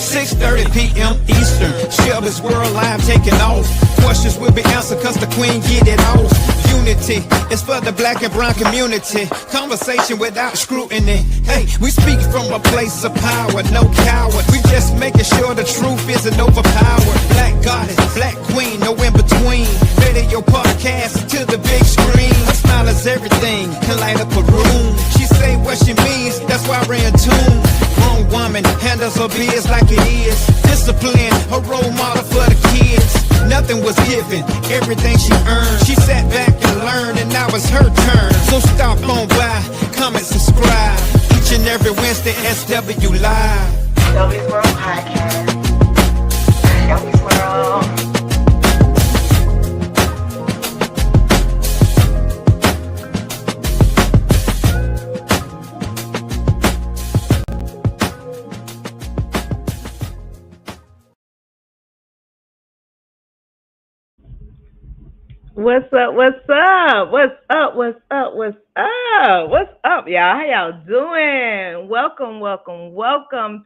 6:30 p.m. Eastern. Shelby's World Live taking off. Questions will be answered cause the queen get it off. Unity is for the black and brown community. Conversation without scrutiny. Hey, we speak from a place of power, no coward. We just making sure the truth isn't overpowered. Black goddess, black queen, no in between. Radio podcast to the big screen. Her smile is everything, can light up a room. She say what she means, that's why we're in tune. Grown woman handles her biz like it is. Discipline, a role model for the kids. Nothing was given, everything she earned. She sat back and learned, and now it's her turn. So stop on by, comment, subscribe. Each and every Wednesday, SW Live. Shelby's World Podcast. Shelby's World. What's up? What's up? What's up? What's up? What's up? What's up, y'all? How y'all doing? Welcome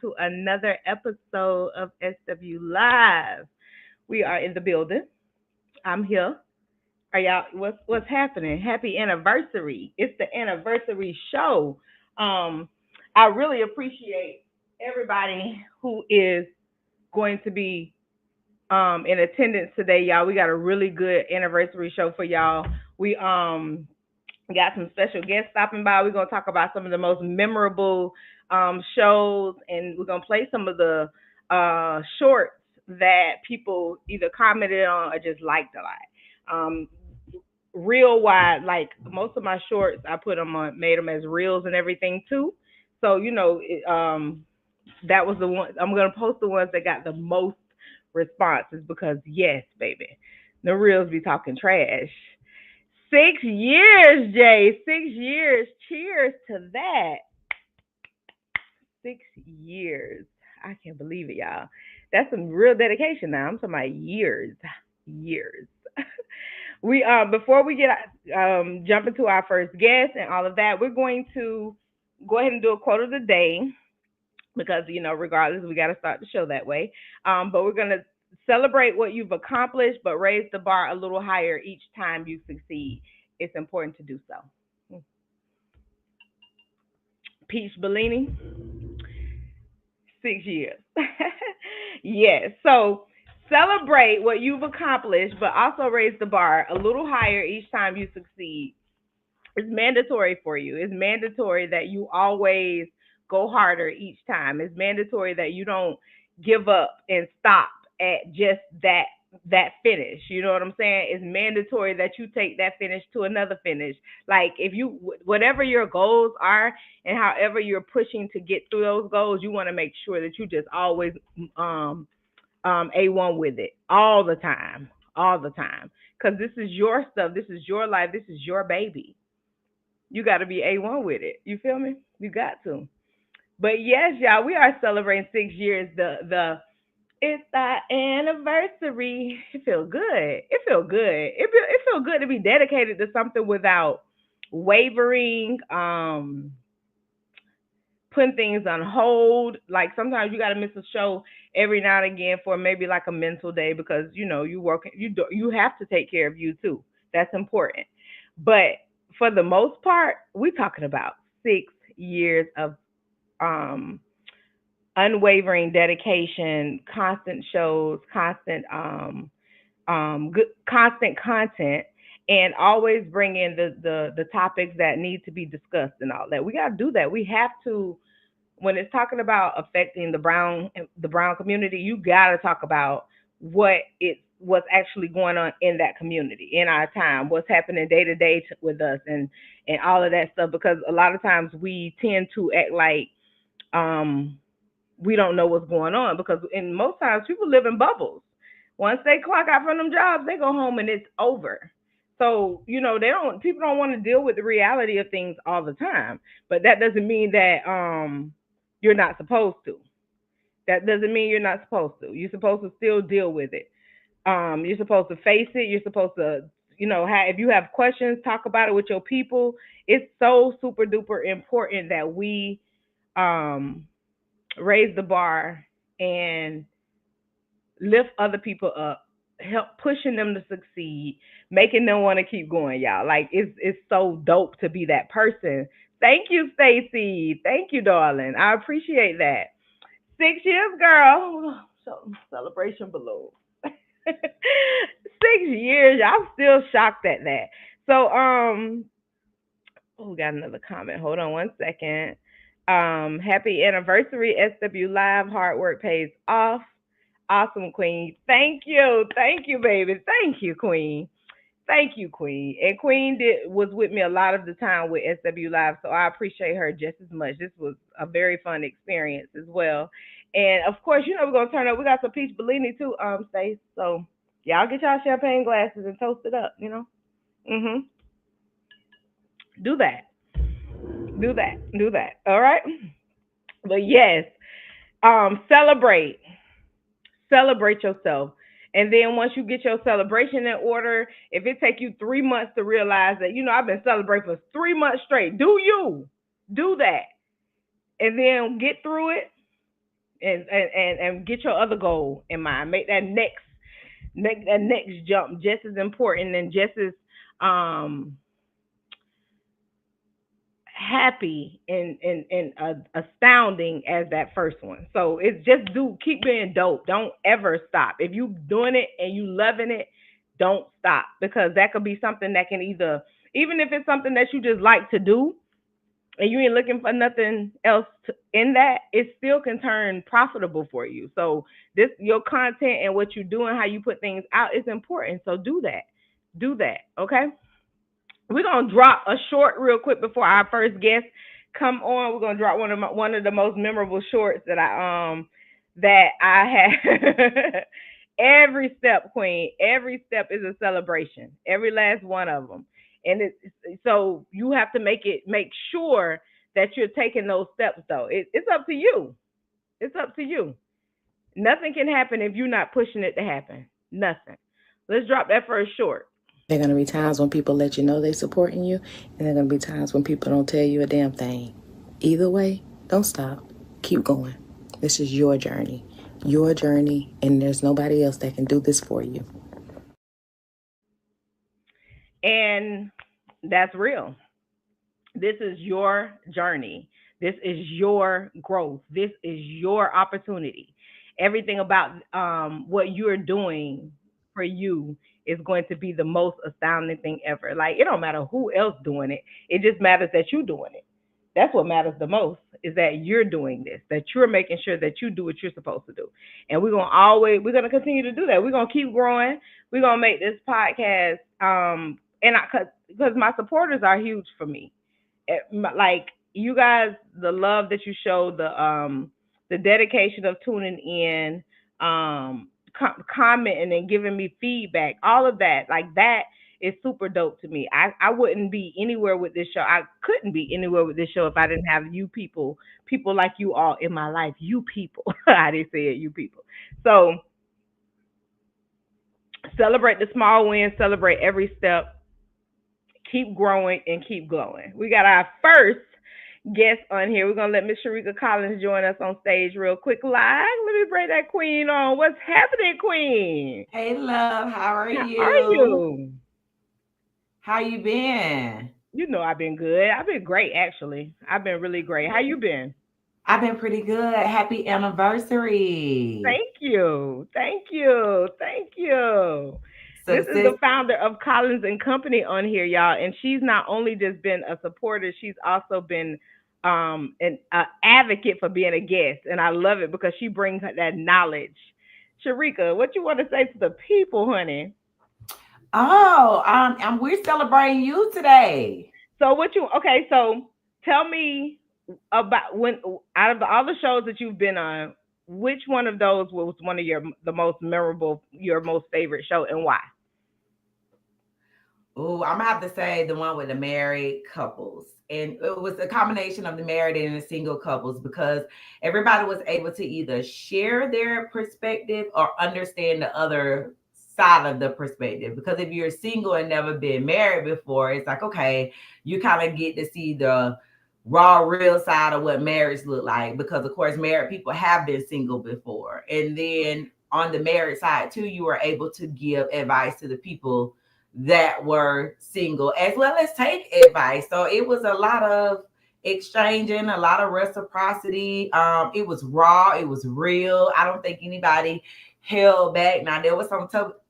to another episode of SW Live. We are in the building. I'm here. Are y'all? What's happening? Happy anniversary! It's the anniversary show. I really appreciate everybody who is going to be in attendance today, y'all. We got a really good anniversary show for y'all. We got some special guests stopping by. We're gonna talk about some of the most memorable shows, and we're gonna play some of the shorts that people either commented on or just liked a lot. Reel wide, like most of my shorts, I put them on, made them as reels and everything too. So that was the one. I'm gonna post the ones that got the most responses because yes, baby, the reels be talking trash. 6 years, Jay. 6 years. Cheers to that. 6 years. I can't believe it, y'all. That's some real dedication now. I'm talking about years. We before we get jump into our first guest and all of that, we're going to go ahead and do a quote of the day. Because, regardless, we got to start the show that way. But we're going to celebrate what you've accomplished, but raise the bar a little higher each time you succeed. It's important to do so. Peach Bellini, 6 years. Yes. So celebrate what you've accomplished, but also raise the bar a little higher each time you succeed. It's mandatory for you. It's mandatory that you always go harder each time. It's mandatory that you don't give up and stop at just that finish. You know what I'm saying? It's mandatory that you take that finish to another finish. Like if you, whatever your goals are and however you're pushing to get through those goals, you want to make sure that you just always A1 with it all the time. Because this is your stuff. This is your life. This is your baby. You got to be A1 with it. You feel me? You got to. But yes, y'all, we are celebrating 6 years. It's the anniversary. It feels good. It feels good to be dedicated to something without wavering, putting things on hold. Like sometimes you got to miss a show every now and again for maybe like a mental day because you work. You have to take care of you too. That's important. But for the most part, we're talking about 6 years of unwavering dedication, constant shows, constant constant content, and always bring in the topics that need to be discussed and all that. We got to do that. We have to, when it's talking about affecting the brown community, you got to talk about what's actually going on in that community, in our time, what's happening day to day with us, and all of that stuff. Because a lot of times we tend to act like we don't know what's going on, because in most times people live in bubbles. Once they clock out from them jobs, they go home and it's over. So, people don't want to deal with the reality of things all the time. But that doesn't mean that you're not supposed to. That doesn't mean you're not supposed to. You're supposed to still deal with it. You're supposed to face it. You're supposed to, if you have questions, talk about it with your people. It's so super duper important that we raise the bar and lift other people up, help pushing them to succeed, making them want to keep going, y'all. Like it's so dope to be that person. Thank you, Stacy. Thank you, darling. I appreciate that. 6 years, girl. So celebration balloon. 6 years. I'm still shocked at that. So oh, we got another comment. Hold on one second. Happy anniversary, SW Live. Hard work pays off. Awesome, Queen. Thank you. Thank you, baby. Thank you, Queen. Thank you, Queen. And Queen was with me a lot of the time with SW Live, so I appreciate her just as much. This was a very fun experience as well. And of course, we're gonna turn up. We got some peach Bellini too, Stace. So y'all get y'all champagne glasses and toast it up. Mhm. Do that. Do that. Do that. All right. But yes, celebrate. Celebrate yourself. And then once you get your celebration in order, if it take you 3 months to realize that, I've been celebrating for 3 months straight, do that. And then get through it and get your other goal in mind. Make that next jump just as important and just as um happy and astounding as that first one. So it's just do keep being dope. Don't ever stop. If you doing it and you loving it, don't stop because that could be something that can either even if it's something that you just like to do and you ain't looking for nothing else in that, it still can turn profitable for you. So this your content and what you do and how you put things out is important. So do that. Do that. Okay? We're gonna drop a short real quick before our first guest come on. We're gonna drop one of the most memorable shorts that I had. Every step, Queen. Every step is a celebration. Every last one of them, and so you have to make sure that you're taking those steps. Though it's up to you. It's up to you. Nothing can happen if you're not pushing it to happen. Nothing. Let's drop that first short. There are going to be times when people let you know they're supporting you, and there are going to be times when people don't tell you a damn thing. Either way, don't stop. Keep going. This is your journey, and there's nobody else that can do this for you. And that's real. This is your journey. This is your growth. This is your opportunity. Everything about what you're doing for you is going to be the most astounding thing ever. Like it don't matter who else doing it. It just matters that you're doing it. That's what matters the most is that you're doing this, that you're making sure that you do what you're supposed to do. And we're gonna continue to do that. We're gonna keep growing. We're gonna make this podcast and because my supporters are huge for me. Like you guys, the love that you show, the dedication of tuning in, commenting and giving me feedback, all of that, like that is super dope to me. I wouldn't be anywhere with this show. I couldn't be anywhere with this show if I didn't have you people like you all in my life. You people, I didn't say it, you people. So celebrate the small wins, celebrate every step, keep growing and keep glowing. We got our first guest on here. We're gonna let Miss Sharika Collins join us on stage real quick live. Let me bring that queen on. What's happening, Queen? Hey, love. How are How are you? you? How you been? I've been good. I've been great actually. I've been really great. How you been? I've been pretty good. Happy anniversary. Thank you. Thank you. Thank you. This is Success. the founder of Collins and Company on here, y'all, and she's not only just been a supporter, she's also been an advocate for being a guest, and I love it because she brings that knowledge. Sharika, what you want to say to the people, honey? Oh, we're celebrating you today. So okay, so tell me about when out of all the shows that you've been on, which one of those was one of the most memorable, your most favorite show, and why? Oh, I'm gonna have to say the one with the married couples. And it was a combination of the married and the single couples because everybody was able to either share their perspective or understand the other side of the perspective. Because if you're single and never been married before, it's like, okay, you kind of get to see the raw, real side of what marriage looked like, because of course married people have been single before. And then on the married side too, you were able to give advice to the people that were single as well as take advice. So it was a lot of exchanging, a lot of reciprocity. It was raw, it was real. I don't think anybody held back. Now there was some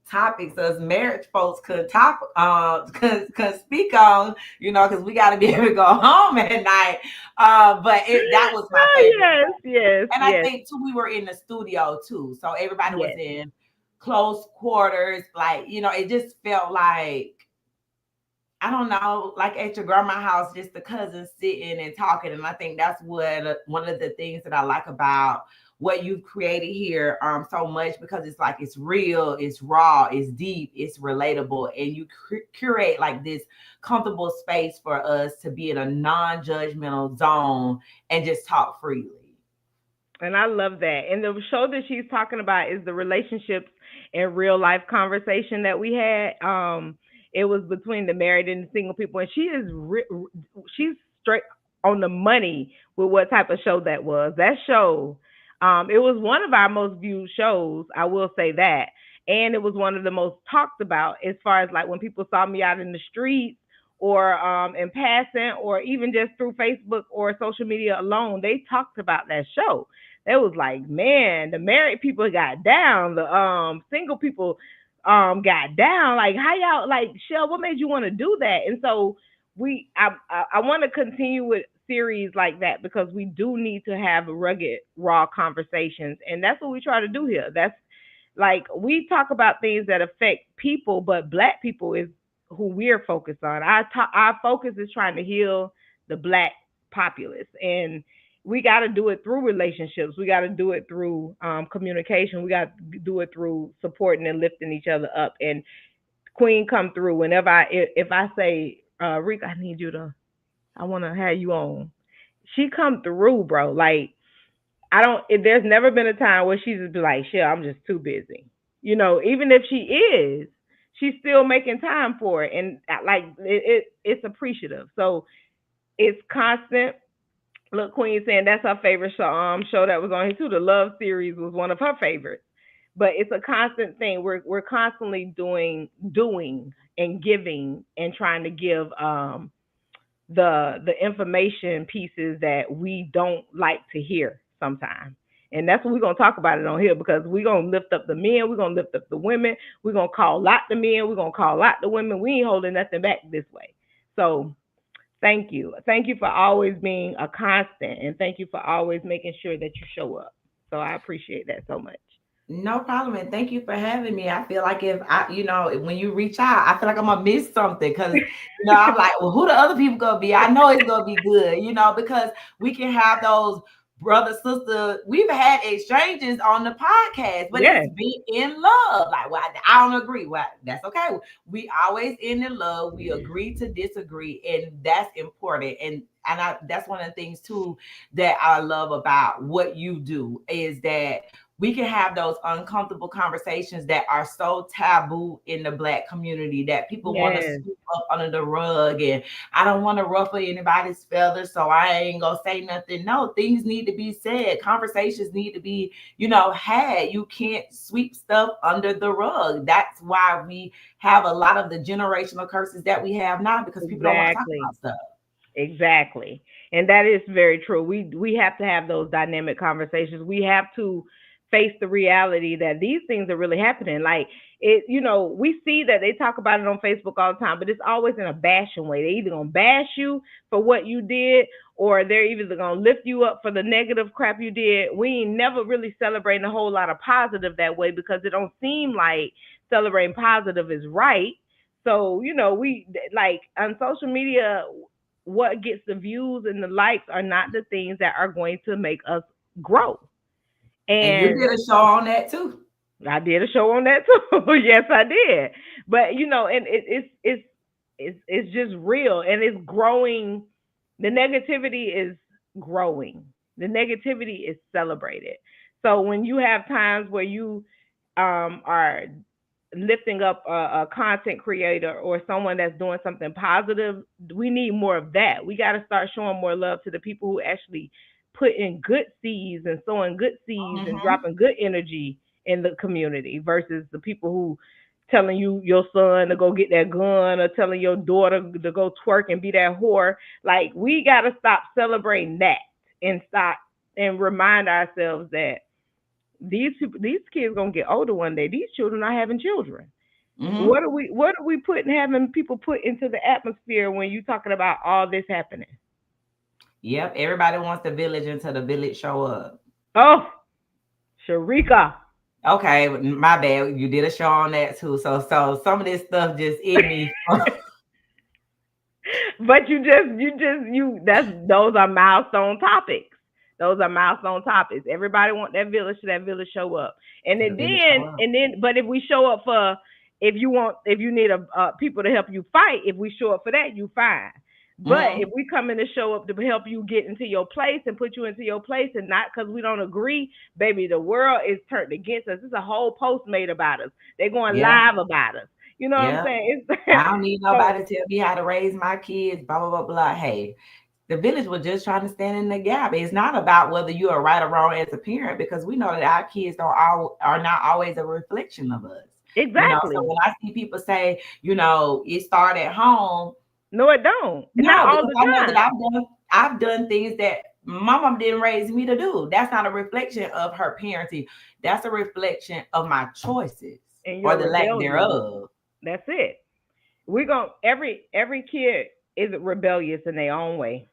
topics us marriage folks could speak on, because we got to be able to go home at night. But that was my Oh, favorite yes, part. yes, And I yes, think too, we were in the studio too, so everybody was yes. in close quarters. Like, it just felt like, I don't know, like at your grandma's house, just the cousins sitting and talking. And I think that's what one of the things that I like about what you've created here so much, because it's like it's real, it's raw, it's deep, it's relatable, and you curate like this comfortable space for us to be in a non-judgmental zone and just talk freely. And I love that. And the show that she's talking about is the relationships and real life conversation that we had. It was between the married and the single people, and she's straight on the money with what type of show that was. That show, it was one of our most viewed shows. I will say that, and it was one of the most talked about as far as like when people saw me out in the streets or in passing or even just through Facebook or social media alone, they talked about that show. It was like, man, the married people got down, the single people got down. Like, how y'all, like, Shell, what made you want to do that? And so I want to continue with series like that because we do need to have rugged raw conversations, and that's what we try to do here. That's like we talk about things that affect people, but black people is who we're focused on. Our focus is trying to heal the black populace, and we got to do it through relationships. We got to do it through communication. We got to do it through supporting and lifting each other up. And Queen come through whenever if I say, Rick, I need you to, I want to have you on. She come through, bro. Like I don't. There's never been a time where she's just be like, "Shit, I'm just too busy." Even if she is, she's still making time for it, and like it's appreciative. So it's constant. Look, Queen saying that's her favorite show that was on here too. The Love series was one of her favorites. But it's a constant thing. We're constantly doing and giving and trying to give the information pieces that we don't like to hear sometimes. And that's what we're gonna talk about it on here because we're gonna lift up the men, we're gonna lift up the women, we're gonna call out the men, we're gonna call out the women. We ain't holding nothing back this way. So thank you. Thank you for always being a constant and thank you for always making sure that you show up. So I appreciate that so much. No problem, and thank you for having me. I feel like if I, when you reach out, I feel like I'm gonna miss something because, I'm like, well, who the other people gonna be? I know it's gonna be good, because we can have those brother sister. We've had exchanges on the podcast, but Yeah, it's been in love. Like, well, I don't agree. Well, that's okay. We always end in love. We agree to disagree, and that's important. And that's one of the things too that I love about what you do is that we can have those uncomfortable conversations that are so taboo in the black community that people want to yes, sweep up under the rug. And I don't want to ruffle anybody's feathers, so I ain't gonna say nothing. No, things need to be said. Conversations need to be, had. You can't sweep stuff under the rug. That's why we have a lot of the generational curses that we have now because people don't want to talk exactly. about stuff. Exactly. And that is very true. We have to have those dynamic conversations. We have to face the reality that these things are really happening. Like we see that they talk about it on Facebook all the time, but it's always in a bashing way. They either gonna bash you for what you did or they're either gonna lift you up for the negative crap you did. We ain't never really celebrating a whole lot of positive that way because it don't seem like celebrating positive is right. So, we like on social media, what gets the views and the likes are not the things that are going to make us grow. And you And did a show on that too. I did a show on that too. Yes, I did. But and it's just real and it's growing. The negativity is growing. The negativity is celebrated. So when you have times where you are lifting up a content creator or someone that's doing something positive, we need more of that. We got to start showing more love to the people who actually put in good seeds and sowing good seeds and Mm-hmm. dropping good energy in the community versus the people who telling you your son to go get that gun or telling your daughter to go twerk and be that whore. Like we got to stop celebrating that and stop and remind ourselves that these kids gonna get older one day. These children are having children. Mm-hmm. What are we putting having people put into the atmosphere when you talking about all this happening? Yep. Everybody wants the village until the village show up. Oh, Sharika. Okay, my bad. You did a show on that too. So some of this stuff just in me. But you that's those are milestone topics. Those are milestone topics. Everybody want that village show up. And The then village show up. but if we show up for if you need a people to help you fight, if we show up for that, you fine. But Mm-hmm. if we come in to show up to help you get into your place and put you into your place and not because we don't agree, baby, the world is turned against us. There's a whole post made about us. They're going Yeah. live about us. You know what I'm Yeah. saying? I don't need So nobody to tell me how to raise my kids, blah, blah, blah, blah. Hey, the village was just trying to stand in the gap. It's not about whether you are right or wrong as a parent, because we know that our kids are not always a reflection of us. So exactly. when I see people say, it started at home, No, it don't. Not no, all because the I know that time. I've done things that my mom didn't raise me to do. That's not a reflection of her parenting. That's a reflection of my choices And or your the lack rebellion. thereof. That's it. We're going every kid is rebellious in their own way.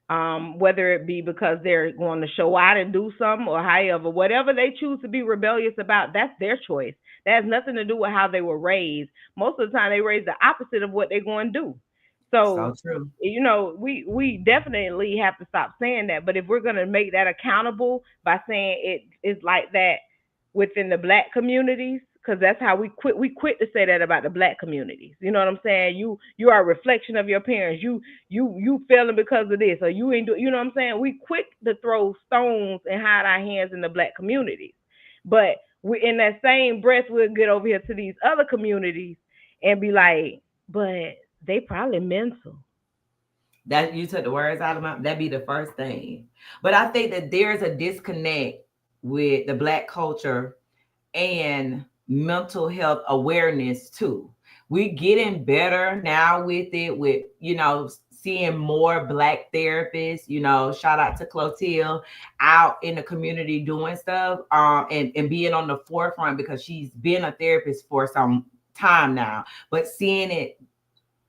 Whether it be because they're going to show out and do something or however, whatever they choose to be rebellious about, that's their choice. That has nothing to do with how they were raised. Most of the time they raise the opposite of what they're going to do. So So, true. we definitely have to stop saying that. But if we're gonna make that accountable by saying it is like that within the black communities, because that's how we quit to say that about the black communities. You know what I'm saying? You are a reflection of your parents. You failing because of this, or you ain't do. You know what I'm saying? We quick to throw stones and hide our hands in the black communities, but we in that same breath we'll get over here to these other communities and be like, but they probably mental. That you took the words out of my, that'd be the first thing. But I think that there's a disconnect with the black culture and mental health awareness too. We getting better now with it, with seeing more black therapists. Shout out to Clotilde out in the community doing stuff, and being on the forefront, because she's been a therapist for some time now, but seeing it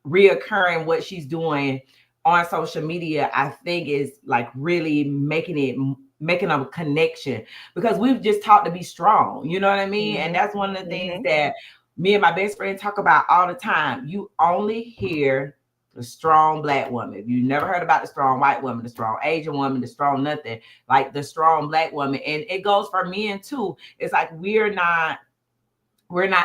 reoccurring, what she's doing on social media, I think is like really making a connection, because we've just taught to be strong. You know what I mean? And Mhm. that's one of the things Mhm. that me and my best friend talk about all the time. You only hear the strong black woman. You never heard about the strong white woman, the strong Asian woman, the strong nothing, like the strong black woman. And it goes for men too. It's like we're not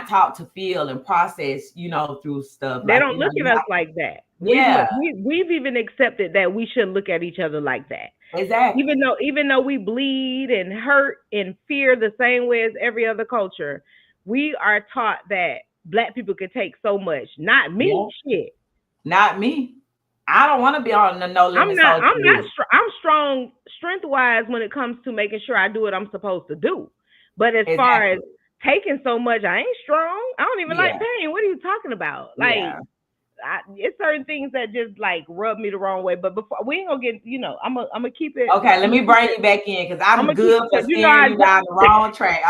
taught to feel and process, through stuff They like, don't look at us like that. yeah, We've even accepted that we should look at each other like that. exactly. Even though we bleed and hurt and fear the same way as every other culture, we are taught that black people can take so much. Not me, Yeah, shit. not me. I don't want to be on the no I'm limit not. social I'm not. list. I'm strong strength wise when it comes to making sure I do what I'm supposed to do. But as far as Exactly. taking so much, I ain't strong. I don't even like Yeah, pain. What are you talking about? Like, yeah. it's certain things that just like rub me the wrong way. But before we ain't gonna get, I'm gonna keep it. Okay, let I'm me gonna keep bring it. you back in, because I'm I'm gonna keep good for because steering you down the wrong track.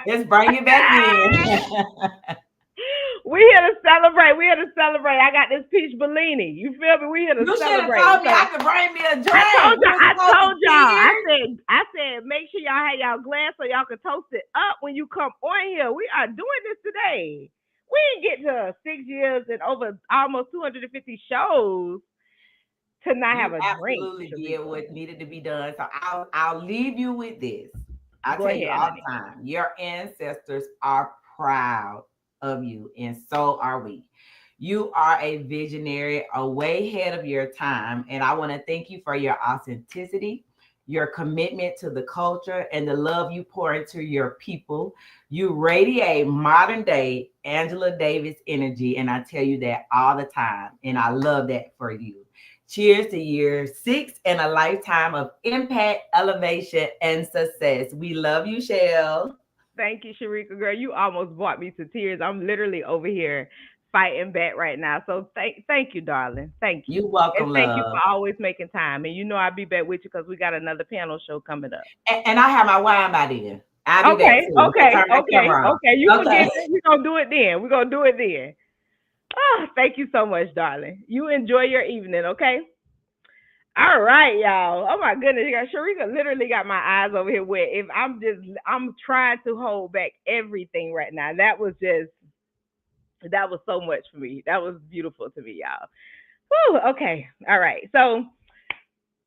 Let's bring you back in. we here to celebrate. We here to celebrate. I got this peach Bellini. You feel me? We here to You should have celebrate. told me So I could bring me a I told drink. We y'all. were I supposed to told y'all. cheers. I said, make sure y'all have y'all glass so y'all can toast it up when you come on here. We are doing this today. We ain't get to 6 years and over almost 250 shows to not have You a drink, absolutely did Sharika. what needed to be done. So I'll leave you with this. I Go tell you ahead, all honey. the time, your ancestors are proud of you, and so are we. You are a visionary, a way ahead of your time, and I want to thank you for your authenticity your commitment to the culture, and the love you pour into your people. You radiate modern day Angela Davis energy, and I tell you that all the time, and I love that for you. Cheers to year 6 and a lifetime of impact, elevation, and success. We love you, Shell. Thank you, Sharika. Girl, you almost brought me to tears. I'm literally over here fighting back right now. So thank you, darling. Thank you. You And welcome, thank you love. for always making time. And you know I'll be back with you because we got another panel show coming up. And I have my wine by then. I'll be back Okay, too. So okay, turn my okay, camera okay. You on. forget Okay. it. We're gonna do it then. We're gonna do it then. Oh, thank you so much, darling. You enjoy your evening, okay? All right, y'all. Oh my goodness, Sharika literally got my eyes over here wet. If I'm trying to hold back everything right now. That was so much for me. That was beautiful to me, y'all. Whew, okay. All right. So,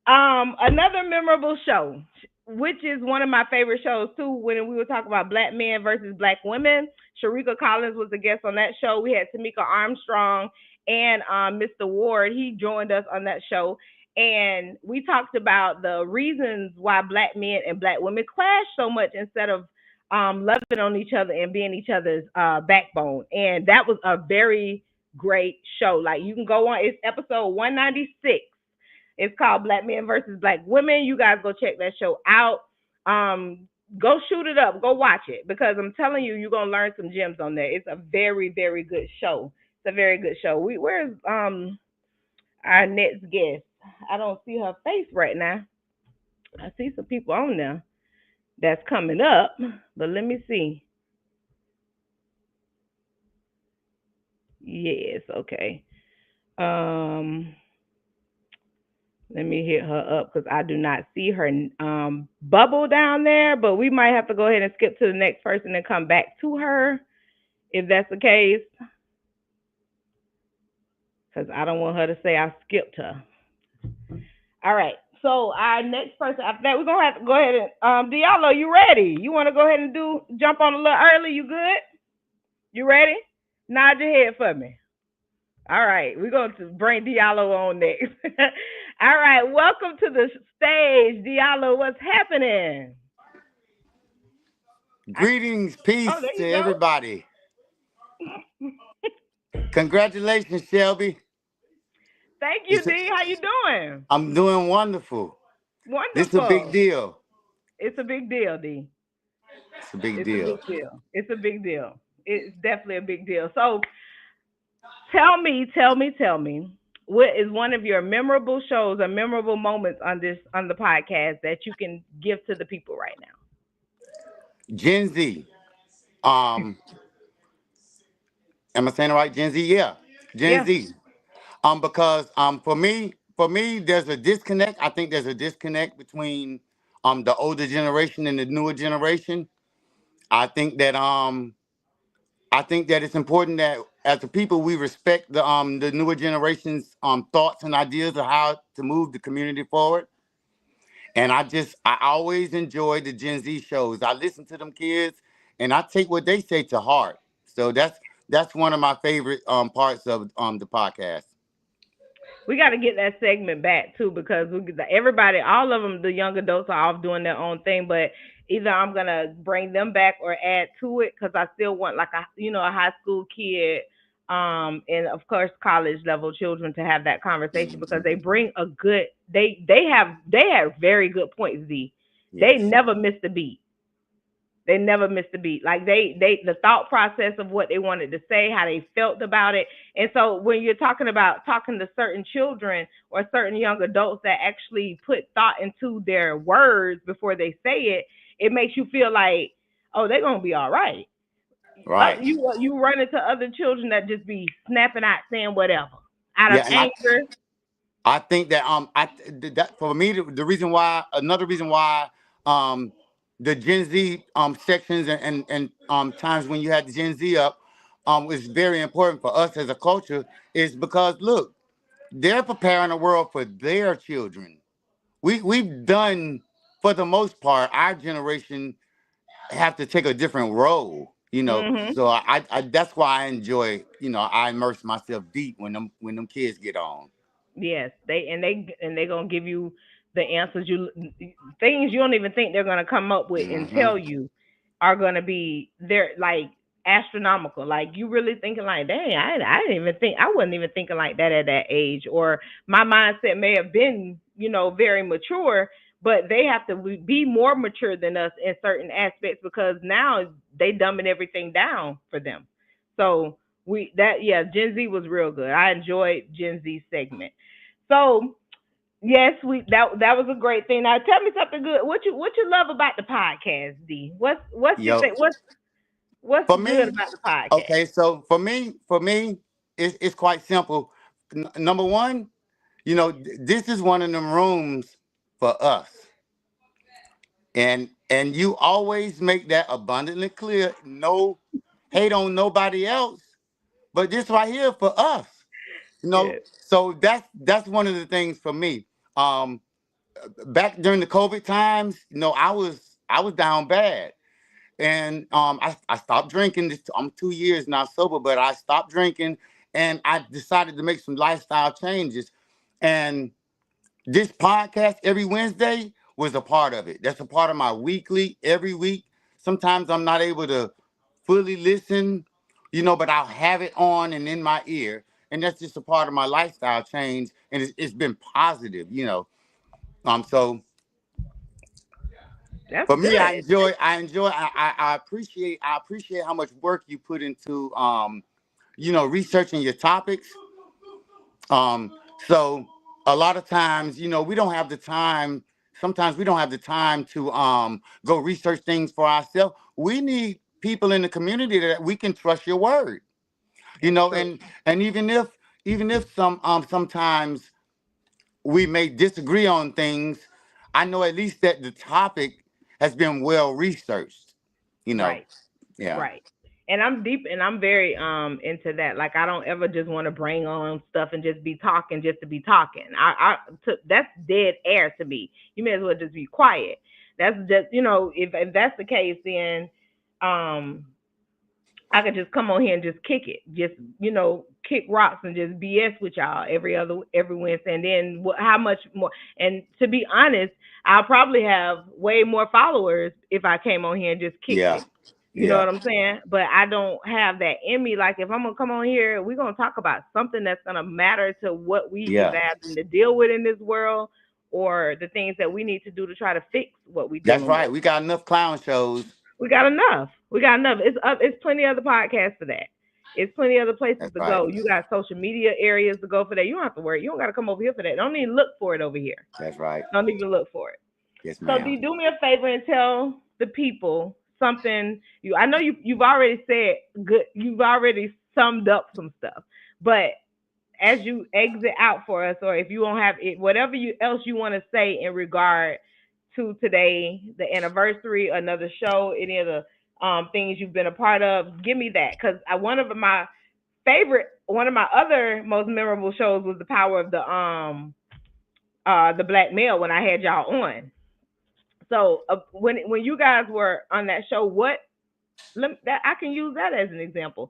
another memorable show, which is one of my favorite shows too, when we were talking about black men versus black women. Sharika Collins was the guest on that show. We had Tamika Armstrong and Mr. Ward. He joined us on that show. And we talked about the reasons why black men and black women clash so much instead of loving on each other and being each other's backbone. And that was a very great show. Like you can go on, it's episode 196. It's called Black Men versus Black Women. You guys go check that show out. Go shoot it up. Go watch it because I'm telling you, you're gonna learn some gems on there. It's a very, very good show. It's a very good show. Where's our next guest? I don't see her face right now. I see some people on there that's coming up, but let me see. Yes, okay. Um, Let me hit her up because I do not see her bubble down there, but we might have to go ahead and skip to the next person and come back to her if that's the case. Because I don't want her to say I skipped her. All right. So our next person after that, we're gonna have to go ahead and Diallo, you ready? You wanna go ahead and jump on a little early? You good? You ready? Nod your head for me. All right, we're going to bring Diallo on next. All right, welcome to the stage, Diallo. What's happening? Greetings, peace Oh, there to you go. everybody. Congratulations, Shelby. Thank you, It's, D. How you doing? I'm doing wonderful. This is a big Wonderful. deal. It's a big deal, D. It's a big It's a deal. big deal. It's a big deal. It's definitely a big deal. So tell me, what is one of your memorable shows or memorable moments on the podcast that you can give to the people right now? Gen Z. Um, am I saying it right? Gen Z? Yeah. Gen Yeah. Z. Because for me, there's a disconnect. I think there's a disconnect between the older generation and the newer generation. I think that it's important that as a people we respect the newer generation's thoughts and ideas of how to move the community forward. And I always enjoy the Gen Z shows. I listen to them kids and I take what they say to heart. So that's one of my favorite parts of the podcast. We got to get that segment back too because everybody, all of them, the young adults are off doing their own thing. But either I'm gonna bring them back or add to it because I still want like a high school kid, and of course college level children to have that conversation because they bring a good they have very good points. They Yes. never miss a beat. They never missed a beat. Like the thought process of what they wanted to say, how they felt about it. And so when you're talking about talking to certain children or certain young adults that actually put thought into their words before they say it, it makes you feel like, oh, they're gonna be all right. Right. You run into other children that just be snapping out saying whatever out of Yeah, and anger. I think that that for me the reason why another reason why um the Gen Z sections and times when you had the Gen Z up is very important for us as a culture is because look, they're preparing the world for their children. We've done, for the most part, our generation have to take a different role, Hmm. so I that's why I enjoy, I immerse myself deep when them kids get on. Yes, they gonna give you the answers things you don't even think they're gonna come up with and Mm-hmm. tell you are gonna be they're like astronomical. Like you really thinking like, dang, I didn't even think I wasn't even thinking like that at that age, or my mindset may have been, very mature, but they have to be more mature than us in certain aspects because now they dumbing everything down for them. So Gen Z was real good. I enjoyed Gen Z segment. So yes, we that was a great thing. Now tell me something good. What you love about the podcast, D? What's your Yo, thing? What's for good me, about the podcast? okay, so for me, it's quite simple. Number one, this is one of them rooms for us, and you always make that abundantly clear. No hate on nobody else, but this right here for us. Good. So that's one of the things for me. Um, Back during the COVID times, I was down bad. And I stopped drinking. I'm 2 years now sober, but I stopped drinking and I decided to make some lifestyle changes. And this podcast every Wednesday was a part of it. That's a part of my weekly, every week. Sometimes I'm not able to fully listen, but I'll have it on and in my ear. And that's just a part of my lifestyle change. And it's been positive. So That's for me, I good. enjoy, I enjoy, I appreciate how much work you put into, researching your topics. Um, so a lot of times, we don't have the time. Sometimes we don't have the time to go research things for ourselves. We need people in the community that we can trust your word. That's true. And even if sometimes we may disagree on things, I know at least that the topic has been well researched. You know, Right. yeah, Right. And I'm deep and I'm very into that. Like I don't ever just want to bring on stuff and just be talking just to be talking. That's dead air to me. You may as well just be quiet. That's just if that's the case, then um I could just come on here and just kick it, just kick rocks and just BS with y'all every Wednesday. And then how much more? And to be honest, I'll probably have way more followers if I came on here and just kicked yeah, it. You know yeah, what I'm saying? But I don't have that in me. Like if I'm gonna come on here, we're gonna talk about something that's gonna matter to what we yeah. either having to deal with in this world or the things that we need to do to try to fix what we're That's dealing with. right. We got enough clown shows. We got enough. We got enough. It's plenty other podcasts for that. It's plenty other places That's to right. go. You got social media areas to go for that. You don't have to worry. You don't got to come over here for that. Don't even look for it over here. That's right. Don't even look for it. Yes, So, ma'am. do me a favor and tell the people something. I know you've already said good. You've already summed up some stuff, but as you exit out for us, or if you won't have it, whatever else you want to say in regard to today, the anniversary, another show, any of the things you've been a part of, give me that because one of my other most memorable shows was the power of the black male when I had y'all on. So when you guys were on that show, that I can use that as an example.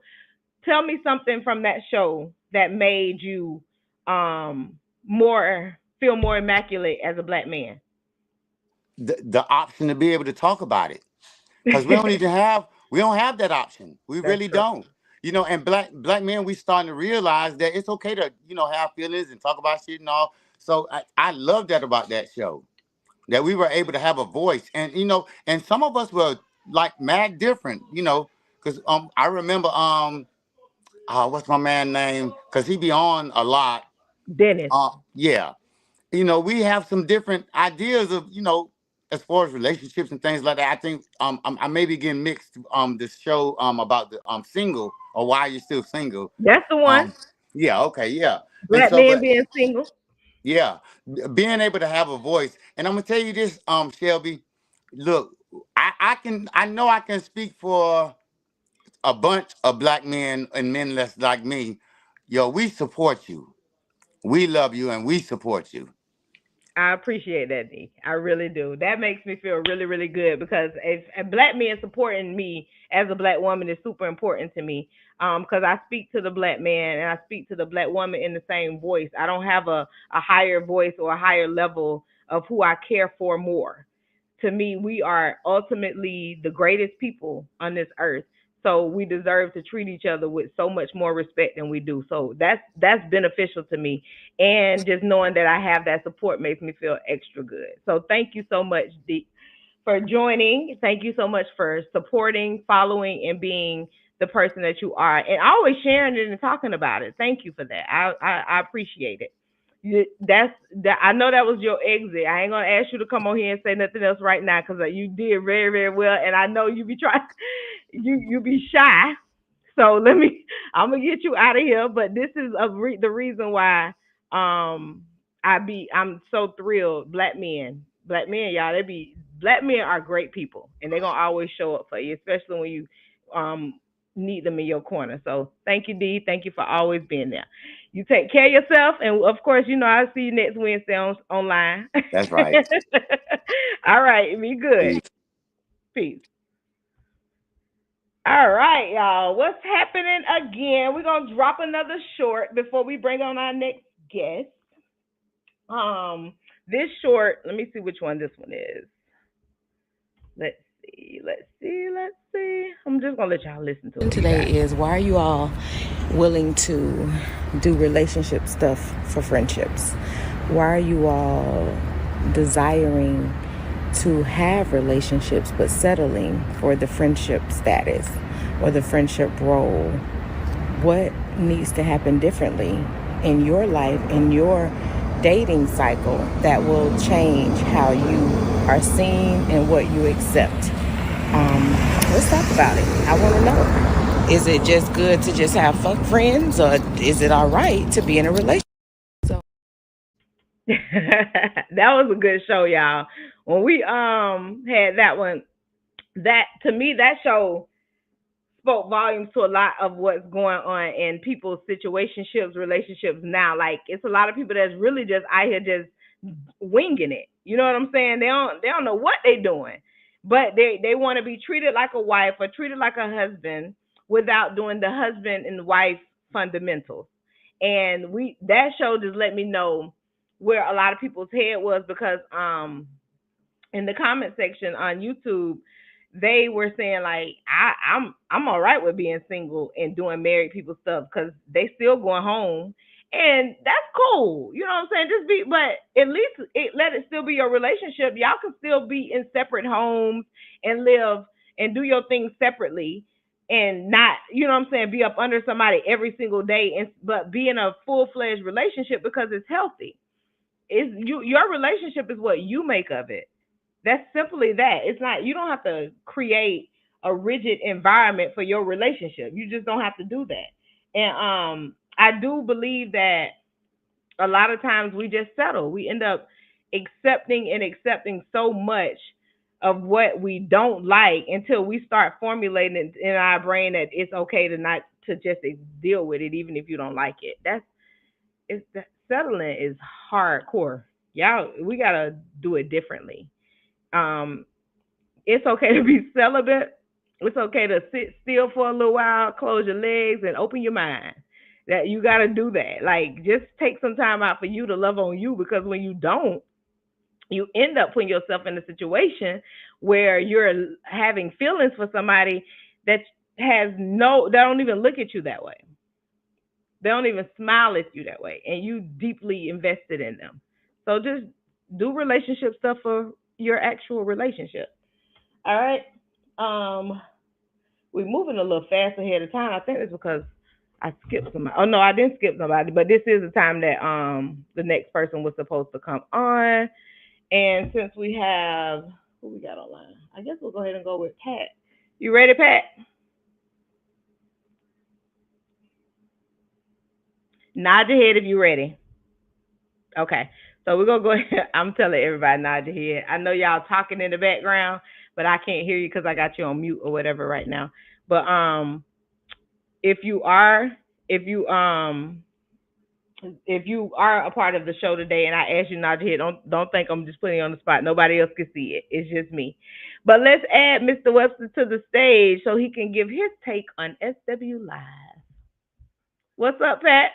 Tell me something from that show that made you more feel more immaculate as a black man. The option to be able to talk about it, because we don't have that option. We That's really true. don't. And black men, we starting to realize that it's okay to have feelings and talk about shit and all. So I love that about that show, that we were able to have a voice, and some of us were like mad different, because I remember what's my man name, because he be on a lot. Dennis. Yeah, we have some different ideas of, as far as relationships and things like that. I think I may be getting mixed this show about the single, or why you're still single. That's the one. Um yeah, okay, yeah. And Black so, men but being single. yeah, being able to have a voice. And I'm gonna tell you this, Shelby, look, I know I can speak for a bunch of black men and men less like me. Yo, we support you. We love you and we support you. I appreciate that, D. I really do. That makes me feel really, really good because if a black man supporting me as a black woman is super important to me. Because I speak to the black man and I speak to the black woman in the same voice. I don't have a higher voice or a higher level of who I care for more. To me, we are ultimately the greatest people on this earth. So we deserve to treat each other with so much more respect than we do. So that's beneficial to me. And just knowing that I have that support makes me feel extra good. So thank you so much, for joining. Thank you so much for supporting, following, and being the person that you are, and always sharing it and talking about it. Thank you for that. I appreciate it. That's that. I know that was your exit. I ain't gonna ask you to come on here and say nothing else right now because you did very very well, and I know you be trying, you be shy. So let me. I'm gonna get you out of here. But this is the reason why I'm so thrilled. Black men, y'all. Black men are great people, and they're gonna always show up for you, especially when you um need them in your corner. So thank you, D. Thank you for always being there. You take care of yourself, and of course, I'll see you next Wednesday online. That's right. All right, be good. Peace. Peace. All right, y'all. What's happening again? We're gonna drop another short before we bring on our next guest. This short, let me see which one this one is. Let's see, let's see. I'm just gonna let y'all listen to it. Today is, why are you all willing to do relationship stuff for friendships? Why are you all desiring to have relationships but settling for the friendship status or the friendship role? What needs to happen differently in your life, in your dating cycle, that will change how you are seen and what you accept? Let's talk about it. I want to know. Is it just good to just have fuck friends, or is it all right to be in a relationship? So That was a good show, y'all. When we had that one, that to me that show spoke volumes to a lot of what's going on in people's situationships, relationships now. Like it's a lot of people that's really just out here just winging it. You know what I'm saying? They don't know what they're doing, but they want to be treated like a wife or treated like a husband without doing the husband and wife fundamentals. And that show just let me know where a lot of people's head was, because in the comment section on YouTube, they were saying like I'm all right with being single and doing married people stuff because they still going home, and that's cool. You know what I'm saying? Just be, but at least let it still be your relationship. Y'all can still be in separate homes and live and do your things separately, and not, you know what I'm saying, be up under somebody every single day, and but be in a full fledged relationship because it's healthy. It's your relationship is what you make of it. That's simply that. It's not, you don't have to create a rigid environment for your relationship. You just don't have to do that. And I do believe that a lot of times we just settle. We end up accepting so much of what we don't like until we start formulating it in our brain that it's okay to not to just deal with it even if you don't like it. That settling is hardcore. Y'all, we gotta do it differently. Um, it's okay to be celibate. It's okay to sit still for a little while, close your legs, and open your mind. That you got to do that. Like, just take some time out for you to love on you, because when you don't, you end up putting yourself in a situation where you're having feelings for somebody that they don't even look at you that way. They don't even smile at you that way, and you deeply invested in them. So just do relationship stuff for your actual relationship. All right. Um, we're moving a little fast ahead of time. I think it's because I skipped somebody. Oh no, I didn't skip somebody, but this is the time that the next person was supposed to come on. And since we have who we got online, I guess we'll go ahead and go with Pat. You ready, Pat? Nod your head if you're ready. Okay. So we're gonna go ahead. I'm telling everybody nod your head. I know y'all talking in the background, but I can't hear you because I got you on mute or whatever right now. But if you are if you if you are a part of the show today and I ask you nod your head, don't think I'm just putting you on the spot. Nobody else can see it. It's just me. But let's add Mr. Webster to the stage so he can give his take on SW Live. What's up, Pat?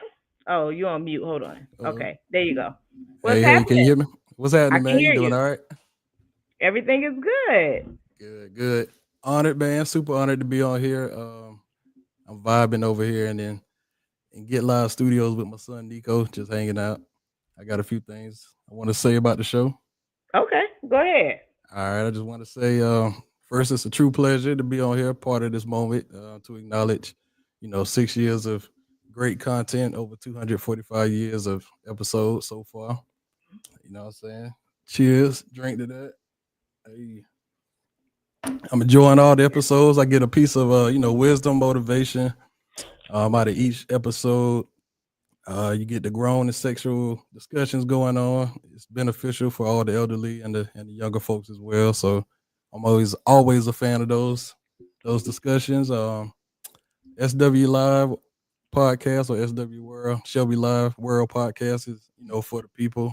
Oh, you on mute. Hold on. Okay, there you go. What's Hey, can you happening? hear me? What's I happening, can man? You hear doing you. all right? Everything is good. Good, good. Honored, man. Super honored to be on here. I'm vibing over here and then in Get Live Studios with my son Nico, just hanging out. I got a few things I want to say about the show. Okay, go ahead. All right, I just want to say, first, it's a true pleasure to be on here, part of this moment, to acknowledge, 6 years of great content, over 245 years of episodes so far. You know what I'm saying? Cheers, drink to that. Hey, I'm enjoying all the episodes. I get a piece of, wisdom, motivation out of each episode. You get the grown and sexual discussions going on. It's beneficial for all the elderly and the younger folks as well. So I'm always a fan of those discussions. SW Live podcast or SW World Shelby Live World podcast is for the people.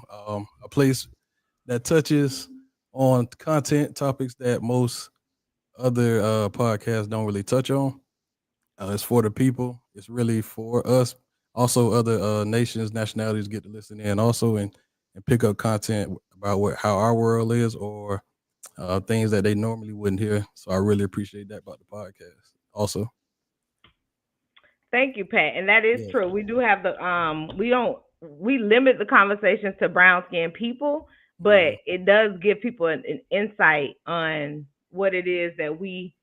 A place that touches on content topics that most other podcasts don't really touch on. It's for the people. It's really for us. Also, other nations, nationalities get to listen in also and pick up content about how our world is or things that they normally wouldn't hear. So I really appreciate that about the podcast. Also, Thank you, Pat. And that is yeah, true. We do have we limit the conversations to brown skinned people, but mhm, it does give people an insight on what it is that we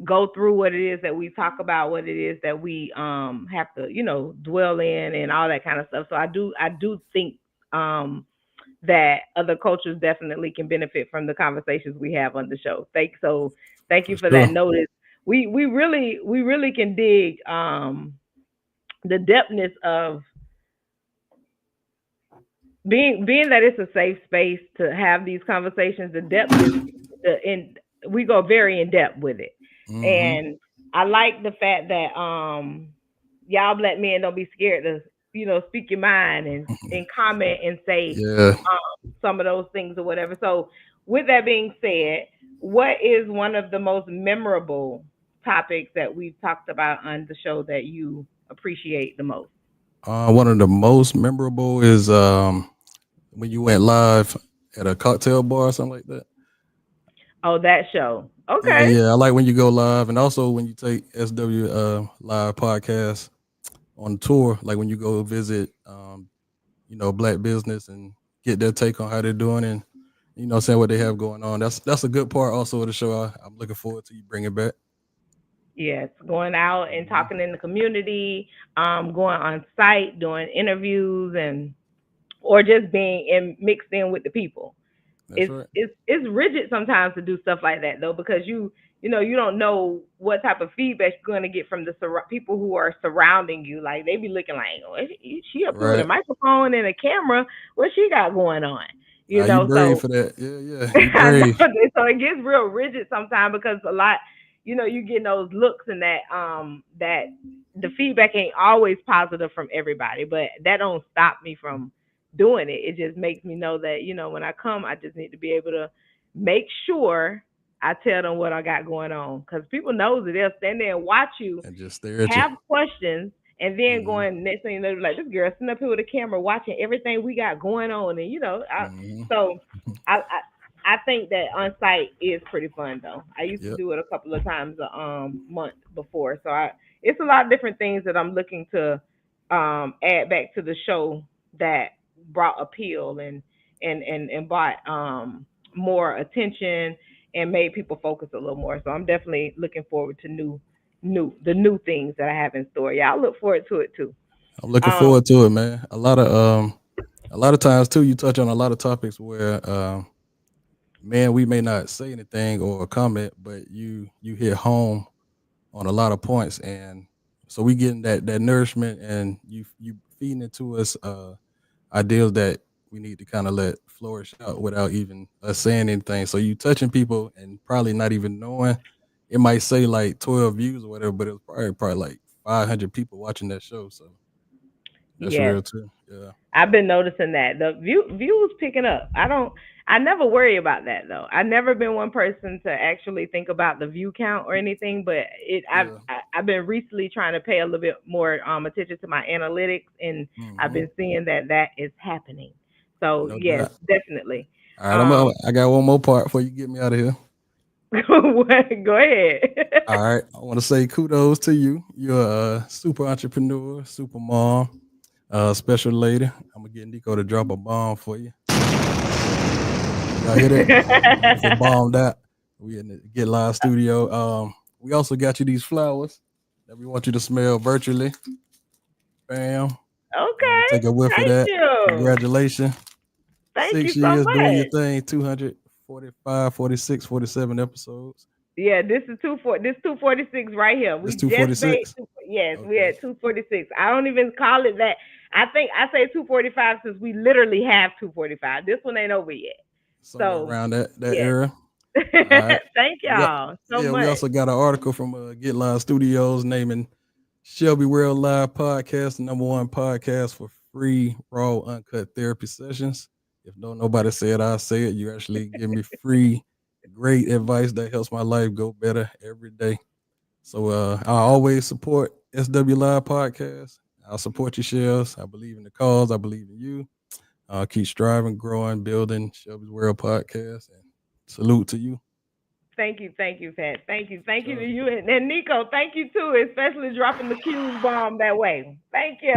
go through, what it is that we talk about, what it is that we have to, dwell in and all that kind of stuff. So I do think that other cultures definitely can benefit from the conversations we have on the show. Thank for you for that sure. notice. We really can dig the depthness of being that it's a safe space to have these conversations. The depthness, in we go very in depth with it, Hmm. and I like the fact that y'all black men don't be scared to speak your mind and comment and say Yeah. some of those things or whatever. So, with that being said, what is one of the most memorable topics that we've talked about on the show that you appreciate the most? One of the most memorable is when you went live at a cocktail bar or something like that. Oh, that show. Yeah, Okay. yeah. I like when you go live, and also when you take SW live podcast on tour, like when you go visit, black business and get their take on how they're doing and saying what they have going on. That's a good part also of the show. I'm looking forward to you bringing back. Yes, going out and Mhm. talking in the community, going on site, doing interviews, and or just being mixed in with the people. That's it's right. it's rigid sometimes to do stuff like that though, because you don't know what type of feedback you're going to get from the people who are surrounding you. Like they be looking like, oh, she up here with a Right. microphone and a camera. What she got going on? Now you brave So for that. Yeah, yeah. You I know. brave. So it gets real rigid sometimes because a lot, you get those looks and that the feedback ain't always positive from everybody, but that don't stop me from doing it. It just makes me know that, when I come, I just need to be able to make sure I tell them what I got going on. Because people knows it. They'll stand there and watch you And just stare at you. have questions, and then Hmm. going next thing you know, like this girl sitting up here with a camera watching everything we got going on, and Hmm. so I think that on site is pretty fun though. I used to Yep. do it a couple of times a month before, so it's a lot of different things that I'm looking to add back to the show that brought appeal and brought more attention and made people focus a little more. So I'm definitely looking forward to new things that I have in store. Yeah, I look forward to it too. I'm looking Um, forward to it, man. A lot of times too, you touch on a lot of topics where man, we may not say anything or comment, but you hit home on a lot of points, and so we getting that nourishment, and you feeding into us ideals that we need to kind of let flourish out without even us saying anything. So you touching people and probably not even knowing. It might say like 12 views or whatever, but it was probably like 500 people watching that show. So that's yes, real too. Yeah, I've been noticing that the views picking up. I never worry about that though. I've never been one person to actually think about the view count or anything, but yeah. I've been recently trying to pay a little bit more attention to my analytics, and I've Hmm. been seeing that is happening. So No yes, doubt. definitely. All right, I got one more part before you get me out of here. Go ahead. All right, I want to say kudos to you. You're a super entrepreneur, super mom, special lady. I'm gonna get Nico to drop a bomb for you. Y'all hear that? It's a bomb that we in the Get Live studio. We also got you these flowers that we want you to smell virtually. Bam. Okay. Take a whiff of Thank that. you. Congratulations. Thank you 6 so years doing your much. thing, 245, 46, 47 episodes. Yeah, this is 246 right here. This We just made 246? yes, we Okay. had 246. I don't even call it that. I think I say 245 since we literally have 245. This one ain't over yet. Somewhere So around that yes. era. All right. Thank We got y'all so yeah, we much. also got an article from Get Live Studios naming Shelby World Live Podcast the #1 podcast for free, raw, uncut therapy sessions. If don't nobody say it, I say it. You actually give me free, great advice that helps my life go better every day. So I always support SW Live Podcast. I'll support you, Shells. I believe in the cause. I believe in you. Keep striving, growing, building Shelby's World Podcast. And salute to you. Thank you, Pat. Thank you to Sure. you and Nico. Thank you too, especially dropping the Q's bomb that way. Thank you.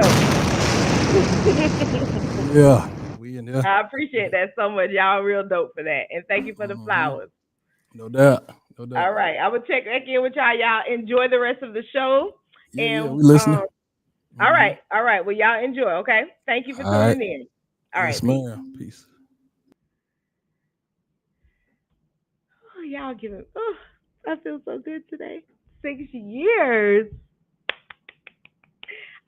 Yeah, we in here. I appreciate that so much. Y'all real dope for that. And thank you for the Mhm. flowers. No doubt. No All doubt. right. I will check back in with y'all. Y'all enjoy the rest of the show. Yeah, And we listening. all Hmm. right. All right. Well, y'all enjoy, okay? Thank you for All right. tuning in. All Yes, right, peace. ma'am. Peace. Oh, y'all giving I feel so good today. 6 years.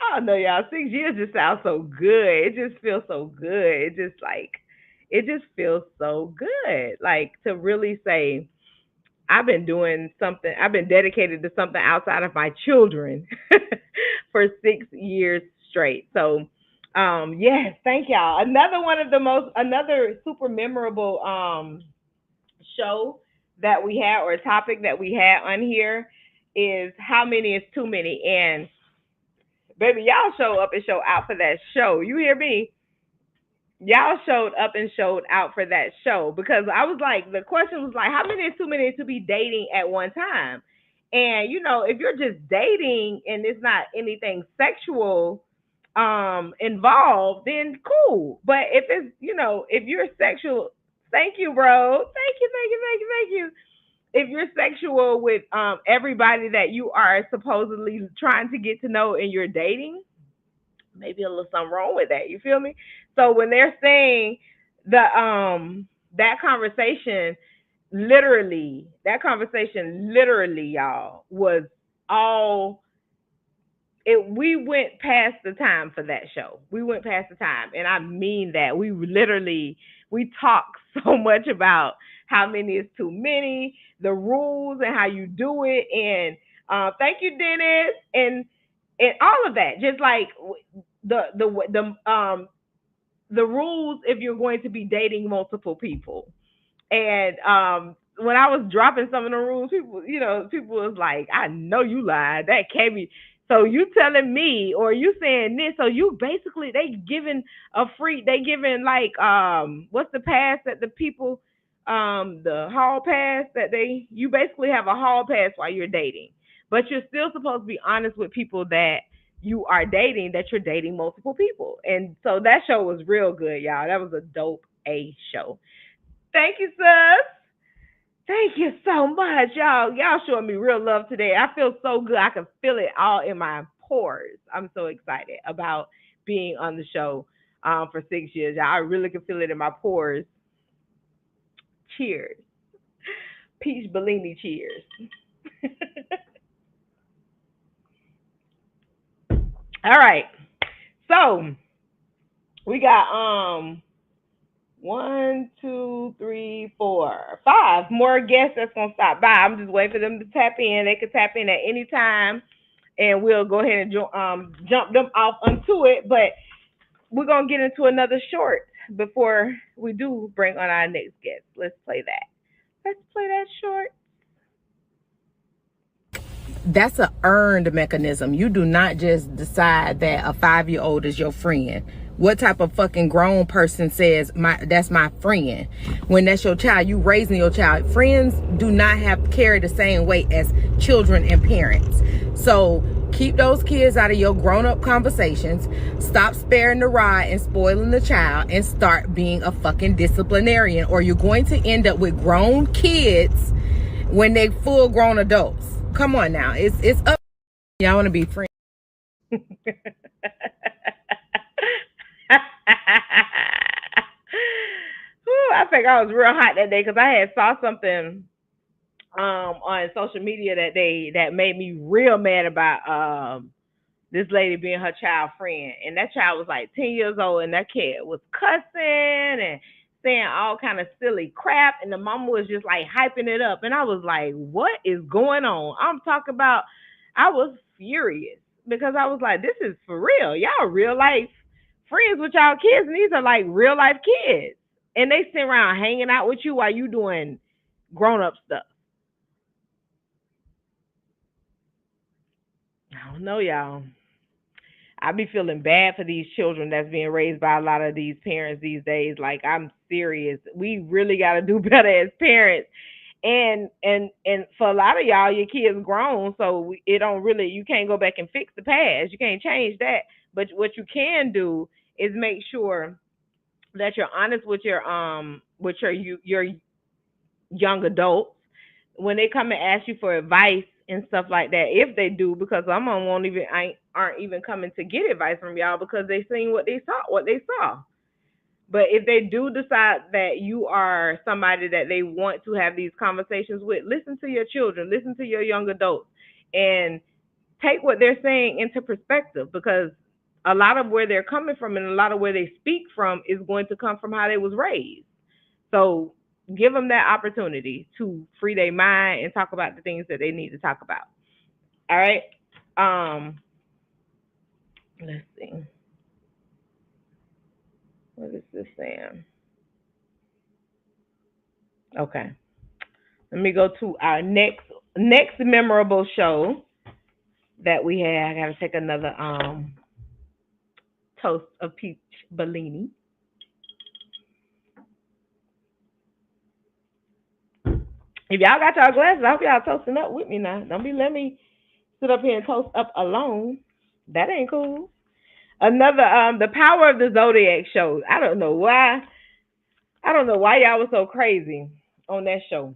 I don't know, y'all. 6 years just sounds so good. It just feels so good. It just feels so good. Like to really say, I've been doing something, I've been dedicated to something outside of my children for 6 years straight. So, yes, thank y'all. Another super memorable show that we had or topic that we had on here is how many is too many. And baby, y'all show up and show out for that show. You hear me? Y'all showed up and showed out for that show because I was like, the question was like, how many is too many to be dating at one time? And if you're just dating and it's not anything sexual involved, then cool. But if it's, if you're sexual, thank you, bro. Thank you. If you're sexual with everybody that you are supposedly trying to get to know and you're dating, maybe a little something wrong with that. You feel me? So when they're saying the that conversation literally, y'all, was all it. We went past the time for that show. We went past the time, and I mean that. We talk so much about how many is too many, the rules and how you do it, and thank you, Dennis, and all of that. Just like the rules if you're going to be dating multiple people. And when I was dropping some of the rules, people was like, "I know you lied. That can't be." So you telling me, or you saying this? So you basically they giving like what's the pass that the people the hall pass that you basically have a hall pass while you're dating, but you're still supposed to be honest with people that you are dating, that you're dating multiple people. And so that show was real good, y'all. That was a dope A show. Thank you, sis. Thank you so much, y'all. Y'all showing me real love today. I feel so good. I can feel it all in my pores. I'm so excited about being on the show for 6 years. Y'all, I really can feel it in my pores. Cheers. Peach Bellini cheers. All right. So we got 5 more guests that's gonna stop by. I'm just waiting for them to tap in. They can tap in at any time, and we'll go ahead and jump them off onto it. But we're gonna get into another short before we do bring on our next guest. Let's play that. Let's play that short. that's a earned mechanism. You do not just decide that a 5-year-old is your friend. What type of fucking grown person says that's my friend when that's your child? You raising your child. Friends do not have carry the same weight as children and parents. So keep those kids out of your grown-up conversations. Stop sparing the rod and spoiling the child, and start being a fucking disciplinarian, or you're going to end up with grown kids when they full grown adults. Come on now. It's up. Y'all want to be friends. I think I was real hot that day because I had saw something on social media that day that made me real mad about this lady being her child friend. And that child was like 10 years old, and that kid was cussing and saying all kind of silly crap, and the mama was just like hyping it up. And I was like, what is going on? I'm talking about, I was furious because I was like, this is for real. Y'all real life friends with y'all kids, and these are like real life kids. And they sit around hanging out with you while you doing grown up stuff. I don't know, y'all. I be feeling bad for these children that's being raised by a lot of these parents these days. Like, I'm serious. We really got to do better as parents. And for a lot of y'all, your kids grown, so it don't really, you can't go back and fix the past. You can't change that. But what you can do is make sure that you're honest with your young adults when they come and ask you for advice and stuff like that. If they do, because some of them aren't even coming to get advice from y'all because they seen what they saw. But if they do decide that you are somebody that they want to have these conversations with, listen to your children, listen to your young adults, and take what they're saying into perspective, because a lot of where they're coming from and a lot of where they speak from is going to come from how they was raised. So give them that opportunity to free their mind and talk about the things that they need to talk about. All right. Let's see. What is this saying? Okay. Let me go to our next memorable show that we had. I gotta take another toast of peach Bellini. If y'all got y'all glasses, I hope y'all toasting up with me now. Don't be letting me sit up here and toast up alone. That ain't cool. Another the Power of the Zodiac show. I don't know why y'all was so crazy on that show.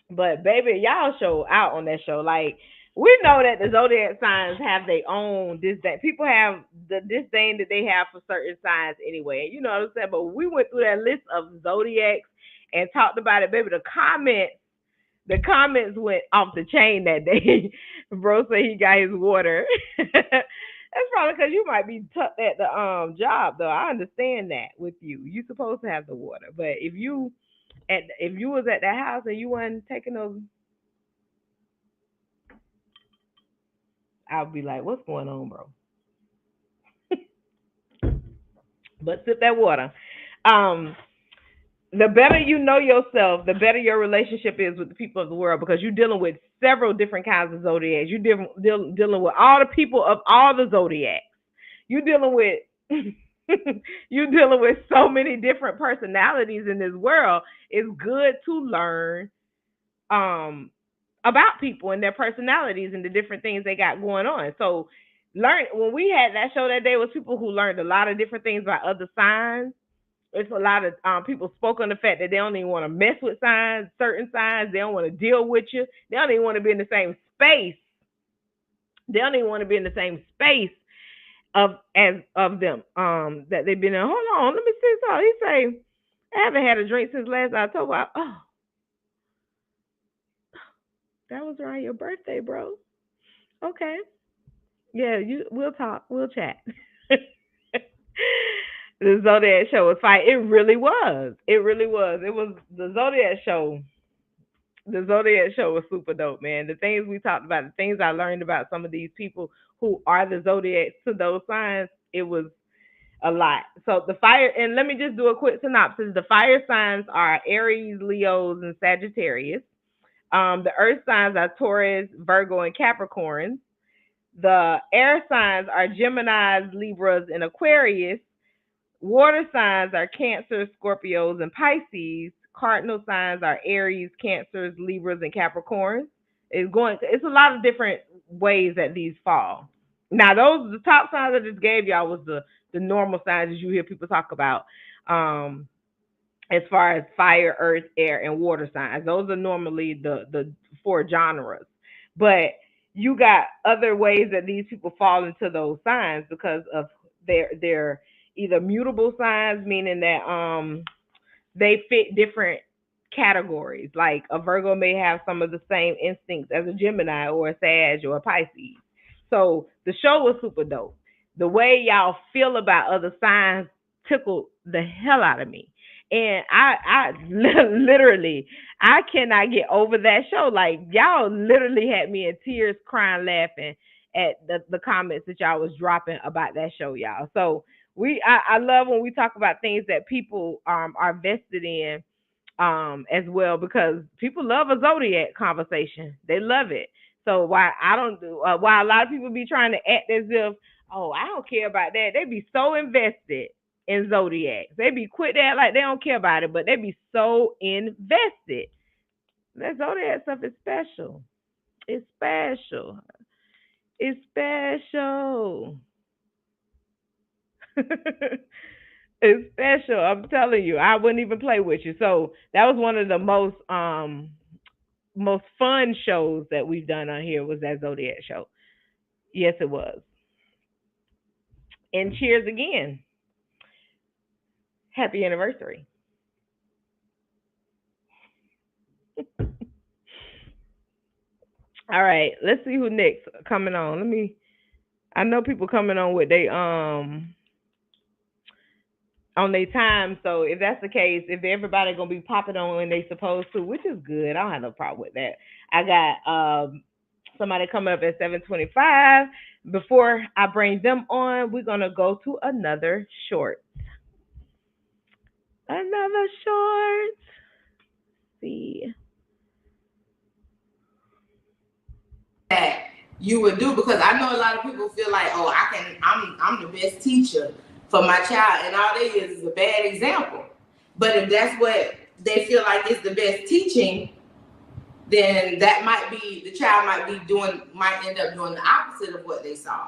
But baby, y'all show out on that show. Like, we know that the zodiac signs have their own disdain. People have the disdain that they have for certain signs anyway. You know what I'm saying? But we went through that list of zodiacs and talked about it, baby. The comments went off the chain that day. Bro said he got his water. That's probably because you might be tucked at the job, though. I understand that with you. You're supposed to have the water, but if you was at that house and you wasn't taking those, I'd be like, what's going on, bro? But sip that water. The better you know yourself, the better your relationship is with the people of the world, because you're dealing with several different kinds of zodiacs. You're dealing with all the people of all the zodiacs. You're dealing with you're dealing with so many different personalities in this world. It's good to learn about people and their personalities and the different things they got going on. So when we had that show that day, was people who learned a lot of different things about other signs. It's a lot of people spoke on the fact that they don't even want to mess with certain signs. They don't want to deal with you. They don't even want to be in the same space. They don't even want to be in the same space of them that they've been in. Hold on, let me see something. He say, I haven't had a drink since last October. Oh, that was around your birthday, bro. Okay. Yeah, we'll talk. We'll chat. The Zodiac show was fine. It really was. It really was. It was the Zodiac show. The Zodiac show was super dope, man. The things we talked about, the things I learned about some of these people who are the Zodiacs to those signs, it was a lot. So the fire, and let me just do a quick synopsis. The fire signs are Aries, Leos, and Sagittarius. The earth signs are Taurus, Virgo, and Capricorn. The air signs are Geminis, Libras, and Aquarius. Water signs are Cancer, Scorpios, and Pisces. Cardinal signs are Aries, Cancers, Libras, and Capricorns. It's a lot of different ways that these fall. Now, the top signs I just gave y'all was the normal signs that you hear people talk about. As far as fire, earth, air, and water signs. Those are normally the four genres. But you got other ways that these people fall into those signs because of their either mutable signs, meaning that they fit different categories. Like a Virgo may have some of the same instincts as a Gemini or a Sag or a Pisces. So the show was super dope. The way y'all feel about other signs tickled the hell out of me. And I literally, I cannot get over that show. Like y'all literally had me in tears, crying, laughing at the comments that y'all was dropping about that show, y'all. So I love when we talk about things that people are vested in as well, because people love a zodiac conversation. They love it. So why I don't do why a lot of people be trying to act as if, oh, I don't care about that. They be so invested in zodiacs. They be quit that like they don't care about it, but they be so invested. That zodiac stuff is special. It's special. It's special. It's special. I'm telling you, I wouldn't even play with you. So that was one of the most fun shows that we've done on here was that Zodiac show. Yes, it was. And cheers again. Happy anniversary. All right, let's see who next coming on. I know people coming on with they on their time. So if that's the case, if everybody gonna be popping on when they supposed to, which is good, I don't have no problem with that. I got somebody coming up at 7:25. Before I bring them on, we're gonna go to another short. Another short. Let's see. That you would do, because I know a lot of people feel like, oh, I'm the best teacher for my child, and all they is a bad example. But if that's what they feel like is the best teaching, then that might be, the child might end up doing the opposite of what they saw.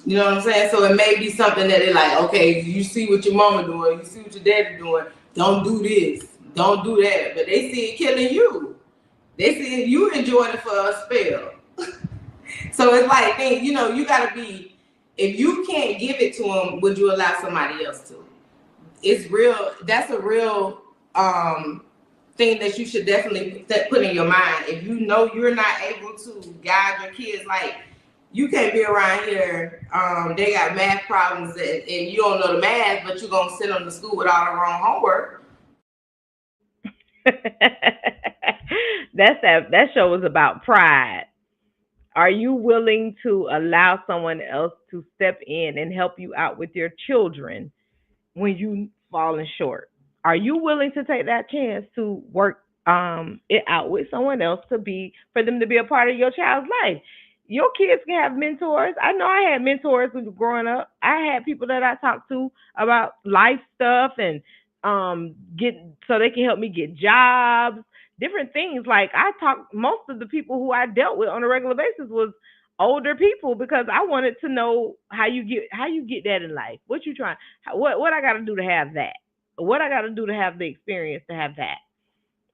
You know what I'm saying? So it may be something that they're like, okay, you see what your mama doing, you see what your daddy doing, don't do this, don't do that. But they see it killing you. They see you enjoying it for a spell. So it's like, you gotta be, if you can't give it to them, would you allow somebody else to? It's real, that's a real thing that you should definitely put in your mind. If you know you're not able to guide your kids, like, you can't be around here, they got math problems and you don't know the math, but you're gonna send them to school with all the wrong homework. That show was about pride. Are you willing to allow someone else to step in and help you out with your children when you falling short? Are you willing to take that chance to work it out with someone else for them to be a part of your child's life? Your kids can have mentors. I know I had mentors when growing up. I had people that I talked to about life stuff and get so they can help me get jobs, different things. Like most of the people who I dealt with on a regular basis was older people, because I wanted to know how you get that in life. What you trying? What I got to do to have that? What I got to do to have the experience to have that?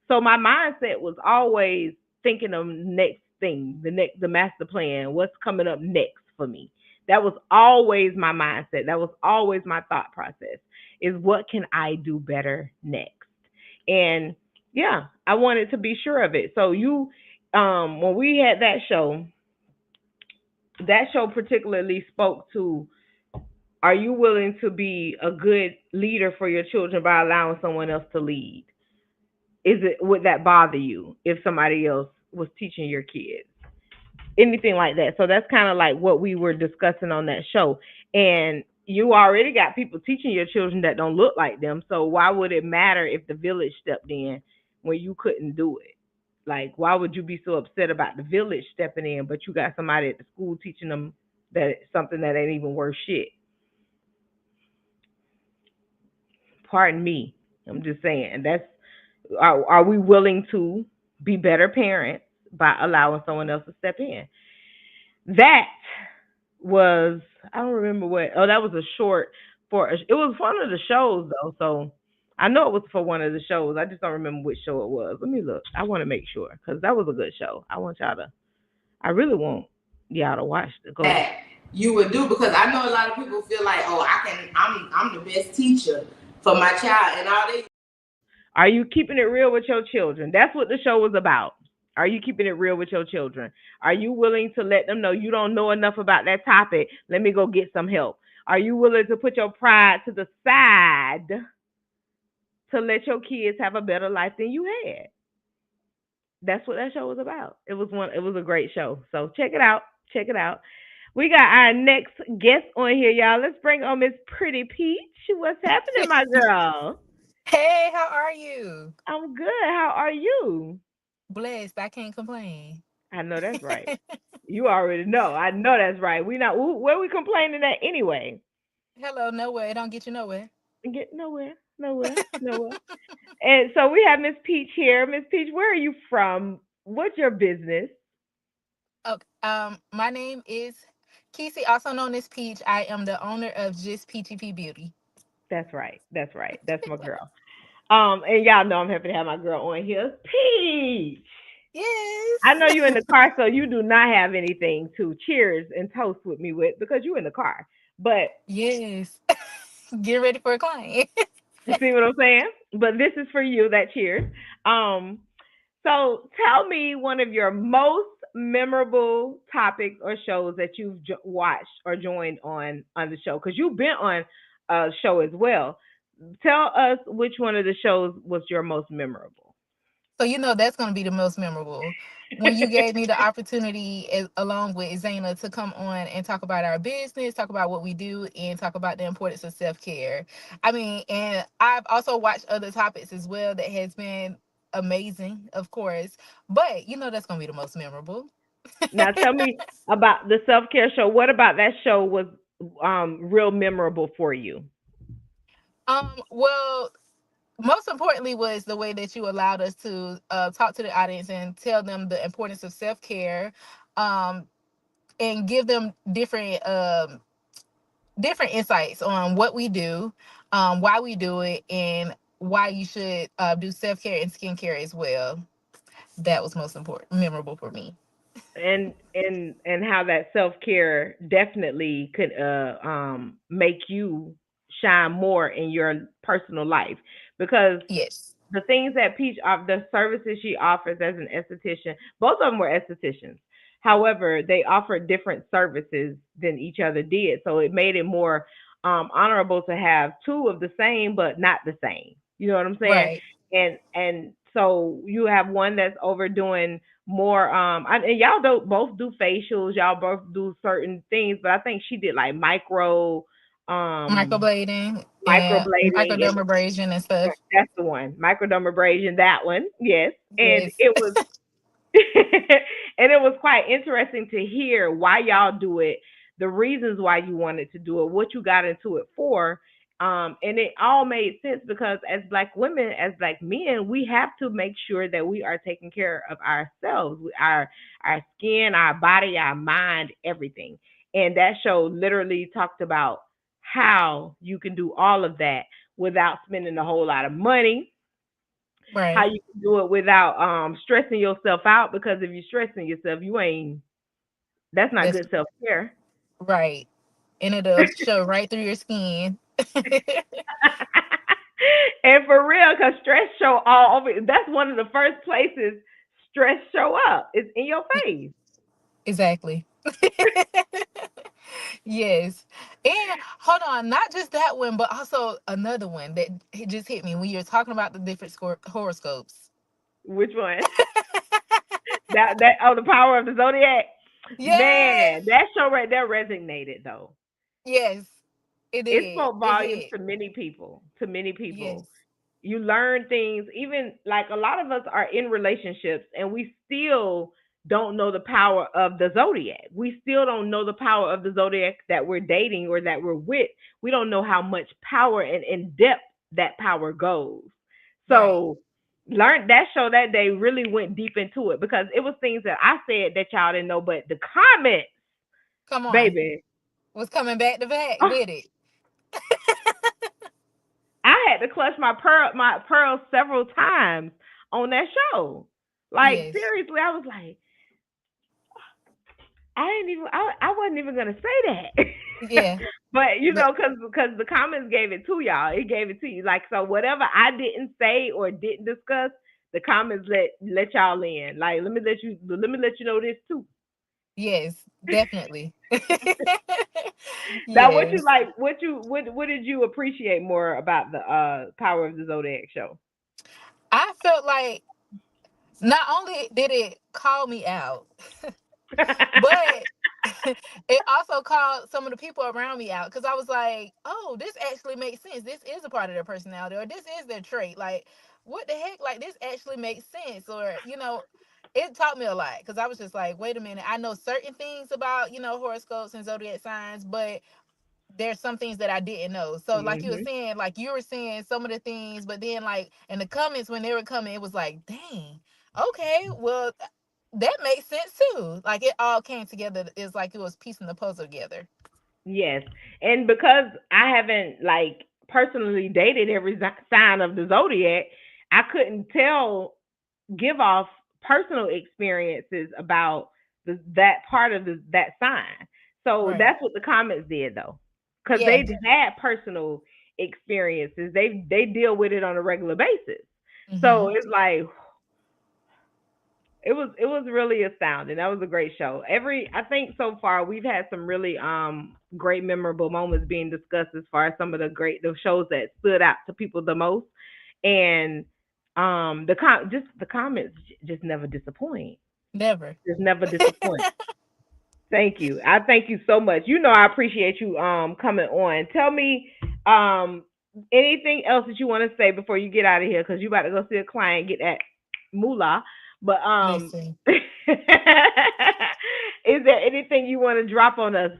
So my mindset was always thinking of next thing, the master plan, what's coming up next for me. That was always my mindset. That was always my thought process, is what can I do better next? And yeah, I wanted to be sure of it. So when we had that show particularly spoke to, are you willing to be a good leader for your children by allowing someone else to lead? Would that bother you if somebody else was teaching your kids? Anything like that. So that's kind of like what we were discussing on that show. And you already got people teaching your children that don't look like them. So why would it matter if the village stepped in when you couldn't do it? Like, why would you be so upset about the village stepping in, but you got somebody at the school teaching them that something that ain't even worth shit? Pardon me. I'm just saying that's are we willing to be better parents by allowing someone else to step in? That was I don't remember what. Oh, that was a short for it was one of the shows though. So I know it was for one of the shows. I just don't remember which show it was. Let me look. I want to make sure because that was a good show. I want y'all to. I really want y'all to watch the go. That you would do, because I know a lot of people feel like, oh, I'm the best teacher for my child, and all they. Are you keeping it real with your children? That's what the show was about. Are you keeping it real with your children? Are you willing to let them know you don't know enough about that topic? Let me go get some help. Are you willing to put your pride to the side to let your kids have a better life than you had? That's what that show was about. It was a great show. So check it out. Check it out. We got our next guest on here, y'all. Let's bring on Miss Pretty Peach. What's happening, my girl? Hey, how are you? I'm good. How are you? Blessed. I can't complain. I know that's right. You already know. I know that's right. We not where we complaining at anyway. Hello, nowhere. It don't get you nowhere. Get nowhere, nowhere, nowhere. And so we have Miss Peach here. Miss Peach, where are you from? What's your business? Okay. My name is Kesey, also known as Peach. I am the owner of Just Peachy P Beauty. That's right. That's right. That's my girl. And y'all know I'm happy to have my girl on here. Peach. I Yes. know you in the car, so you do not have anything to cheers and toast with me with because you in the car. But Yes. Get ready for a client. you see what I'm saying? But this is for you. That cheers. Um, so tell me one of your most memorable topics or shows that you've watched or joined on the show because you've been on a show as well. Tell us which one of the shows was your most memorable. So that's going to be the most memorable. When you gave me the opportunity, along with Zaina, to come on and talk about our business, talk about what we do, and talk about the importance of self-care. I mean, and I've also watched other topics as well that has been amazing, of course. But that's going to be the most memorable. Now tell me about the self care show. What about that show was real memorable for you? Well, most importantly was the way that you allowed us to talk to the audience and tell them the importance of self-care, um, and give them different insights on what we do, why we do it, and why you should do self-care and skincare as well. That was most important, memorable for me. And how that self care definitely could make you shine more in your personal life because Yes. the things that Peach the services she offers as an esthetician, both of them were estheticians. However, they offered different services than each other did, so it made it more honorable to have two of the same but not the same. You know what I'm saying? Right. And so you have one that's overdoing more. And y'all don't both do facials. Y'all both do certain things, but I think she did like um Microblading and microblading and microdermabrasion and stuff. that's the one. Microdermabrasion, that one. Yes. And Yes. it was and it was quite interesting to hear why y'all do it, the reasons why you wanted to do it, what you got into it for. And it all made sense because as black women, as black men, we have to make sure that we are taking care of ourselves, our skin, our body, our mind, everything. And that show literally talked about how you can do all of that without spending a whole lot of money, how Right. you can do it without stressing yourself out because if you're stressing yourself, you ain't that's not That's good self care. right. And it'll show right through your skin. And for real, because stress show all over. That's one of the first places stress show up. It's in your face. Exactly. Yes. And hold on, not just that one, but also another one that just hit me when you were talking about the different horoscopes. Which one? That oh, the power of the zodiac. Yes. Man, that show right there resonated though. Yes. It It did. spoke It volumes did. to many people. To many Yes. people. You learn things, even like a lot of us are in relationships and we still don't know the power of the zodiac. We still don't know the power of the zodiac that we're dating or that we're with. We don't know how much power and in depth that power goes. Right. So learn that show that day really went deep into it because it was things that I said that y'all didn't know, but the comments, Come on. baby. Was coming back to back with it. I had to clutch my pearls several times on that show. Like Yes. seriously, I was like, I wasn't even gonna say that. Yeah. But But because the comments gave it to y'all, it gave it to you. Like so, whatever I didn't say or didn't discuss, the comments let y'all in. Like let me let you know this too. yes, definitely. Now, what you Yes. like? What did you appreciate more about the Power of the Zodiac show? I felt like not only did it call me out, but it also called some of the people around me out because I was like, oh, this actually makes sense. This is a part of their personality, or this is their trait. Like, what the heck? Like, this actually makes sense. Or, it taught me a lot because I was just like, wait a minute. I know certain things about, horoscopes and zodiac signs, but there's some things that I didn't know. So like you were Hmm. saying, like you were saying some of the things, but then like in the comments when they were coming, it was like, dang, okay, well that makes sense too. Like it all came together. It's like it was piecing the puzzle together. Yes, and because I haven't like personally dated every sign of the zodiac, I couldn't give off personal experiences about that part of that sign. So Right. that's what the comments did though, because Yeah. they had personal experiences. They deal with it on a regular basis. So Hmm. it's like it was really astounding. That was a great show. I think so far we've had some really great memorable moments being discussed as far as some of the shows that stood out to people the most. And the comments just never disappoint. Never. Just never disappoint. Thank you. I thank you so much. I appreciate you coming on. Tell me anything else that you want to say before you get out of here because you about to go see a client get that moolah. But Listen. is there anything you want to drop on us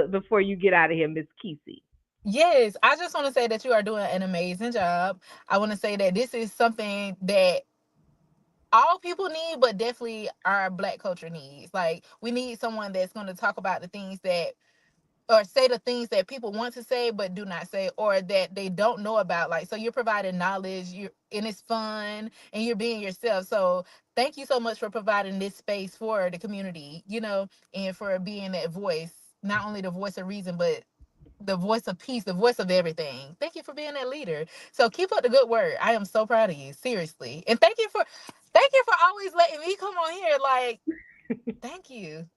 before you get out of here, Miss Kesey? Yes, I just want to say that you are doing an amazing job. I want to say that this is something that all people need, but definitely our Black culture needs. Like, we need someone that's going to talk about the things that, or say the things that people want to say but do not say, or that they don't know about. Like, so you're providing knowledge, and it's fun, and you're being yourself. So thank you so much for providing this space for the community, and for being that voice, not only the voice of reason, but the voice of peace, the voice of everything. Thank you for being that leader. So keep up the good work. I am so proud of you, seriously. And thank you for always letting me come on here. Like, thank you.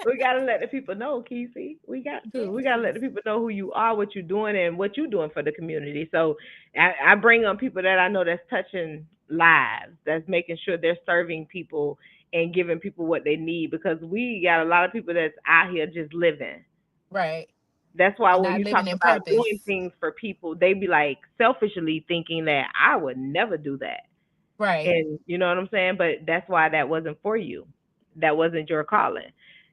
We gotta let the people know, Kesey. We got to. We gotta let the Yes. people know who you are, what you're doing, and what you're doing for the community. So I bring on people that I know that's touching lives, that's making sure they're serving people and giving people what they need because we got a lot of people that's out here just living. Right. That's why And when not you talk living in about purpose. doing things for people, they be like selfishly thinking that I would never do that. Right. And you know what I'm saying? But that's why that wasn't for you. That wasn't your calling.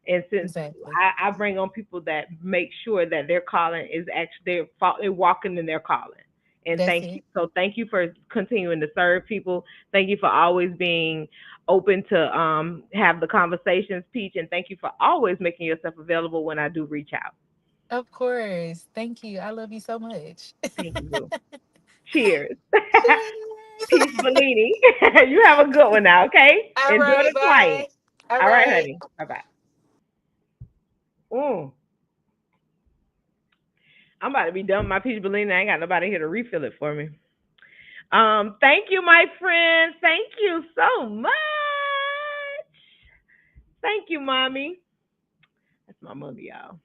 And since Exactly. I bring on people that make sure that their calling is actually they're walking in their calling. And That's thank you. it. So thank you for continuing to serve people. Thank you for always being open to have the conversations, Peach, and thank you for always making yourself available when I do reach out. Of course. Thank you. I love you so much. Thank you, boo. Cheers. Peace, Cheers. Bellini. You have a good one now, okay? All Enjoy right. the client. Bye. All All right, right. honey. Bye bye. Mm. I'm about to be done with my peach Bellini. I ain't got nobody here to refill it for me. Thank you, my friends. Thank you so much. Thank you, mommy. That's my mommy, y'all.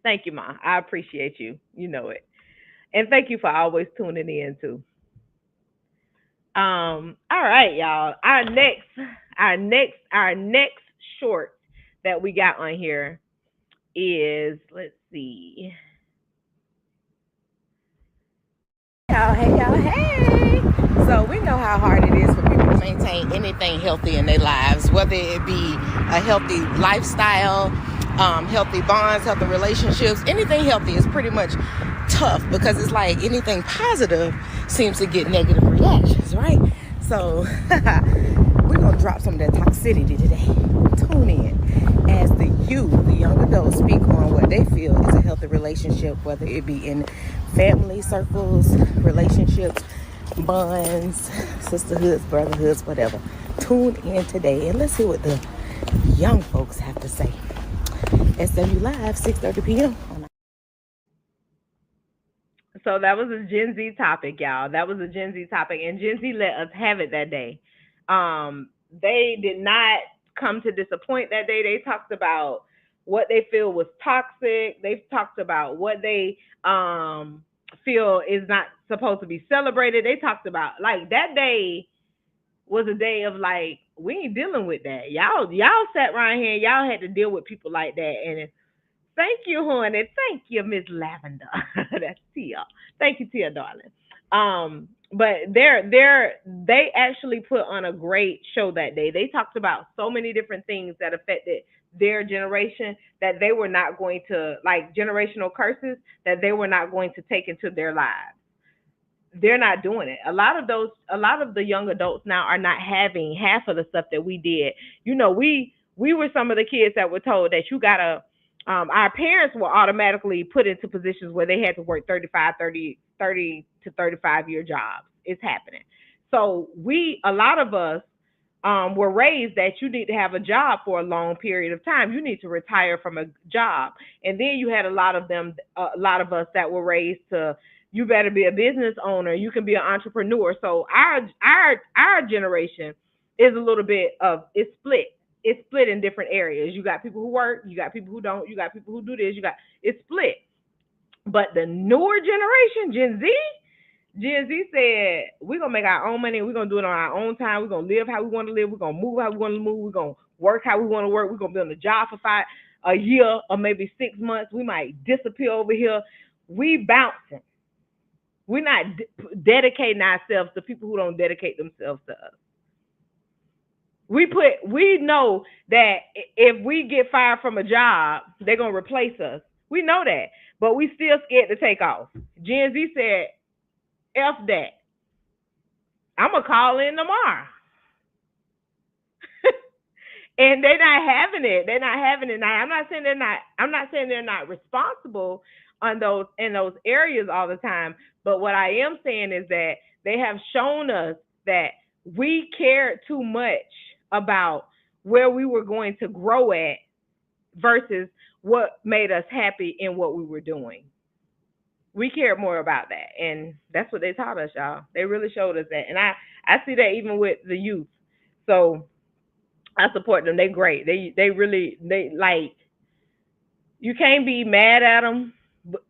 Thank you, ma. I appreciate you. You know it. And thank you for always tuning in too. All right, y'all. Our next short that we got on here is let's see. Hey y'all, So we know how hard it is for people to maintain anything healthy in their lives, whether it be a healthy lifestyle, healthy bonds, healthy relationships. Anything healthy is pretty much tough because it's like anything positive seems to get negative reactions, right? So we're going to drop some of that toxicity today. Tune in as the youth, the young adults, speak on what they feel is a healthy relationship, whether it be in family circles, relationships, bonds, sisterhoods, brotherhoods, whatever. Tune in today and let's hear what the young folks have to say. SW Live, 6:30 p.m. So that was a Gen Z topic, y'all. That was a Gen Z topic, and Gen Z let us have it that day. They did not come to disappoint that day. They talked about what they feel was toxic. They talked about what they feel is not supposed to be celebrated. They talked about like that day was a day of like we ain't dealing with that. Y'all sat around here. Y'all had to deal with people like that, and thank you, honey. Thank you, Miss Lavender. That's Tia. Thank you, Tia, darling. But they actually put on a great show that day. They talked about so many different things that affected their generation that they were not going to like generational curses that they were not going to take into their lives. They're not doing it. A lot of the young adults now are not having half of the stuff that we did. You know, we were some of the kids that were told that you gotta our parents were automatically put into positions where they had to work 30 to 35-year jobs. It's happening. So a lot of us were raised that you need to have a job for a long period of time. You need to retire from a job. And then you had a lot of us that were raised to you better be a business owner. You can be an entrepreneur. So our generation is a little bit of it's split. It's split in different areas. You got people who work, you got people who don't, you got people who do this, it's split. But the newer generation, Gen Z said, we're gonna make our own money, we're gonna do it on our own time, we're gonna live how we want to live, we're gonna move how we want to move, we're gonna work how we want to work, we're gonna be on the job for a year or maybe 6 months. We might disappear over here. We bouncing. We're not dedicating ourselves to people who don't dedicate themselves to us. We know that if we get fired from a job, they're gonna replace us. We know that, but we still scared to take off. Gen Z said, "F that. I'm gonna call in tomorrow." And they're not having it. They're not having it now. I'm not saying they're not responsible on those in those areas all the time. But what I am saying is that they have shown us that we cared too much about where we were going to grow at versus what made us happy in what we were doing. We cared more about that. And that's what they taught us, y'all. They really showed us that. And I see that even with the youth. So I support them. They great. They really like. You can't be mad at them,